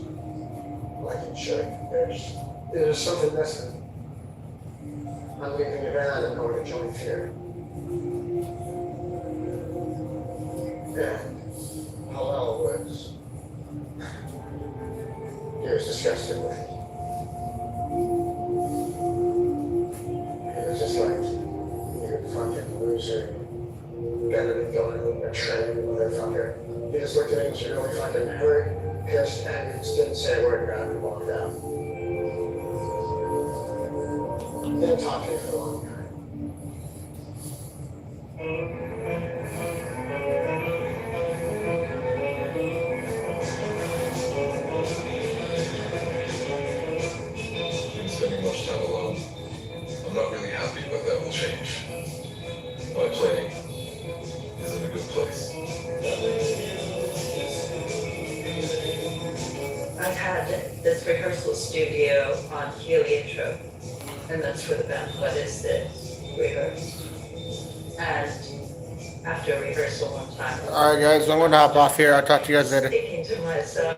like it should. There's something missing. I'm leaving the band and going to join Fear. And Hillel was, he was disgusted with me. He was just like, you fucking loser, better than going to a train, motherfucker. He just looked at me and was really fucking hurt, pissed, and he just didn't say a word about it and walked out. He didn't talk to me for a long time. Spending much time alone. I'm not really happy, but that will change. My playing is in a good place. I've had this rehearsal studio on Heliotrope, and that's where the band What Is This rehearsed. And after rehearsal one time, All right, guys, I'm gonna hop off here. I'll talk to you guys later. thinking to myself,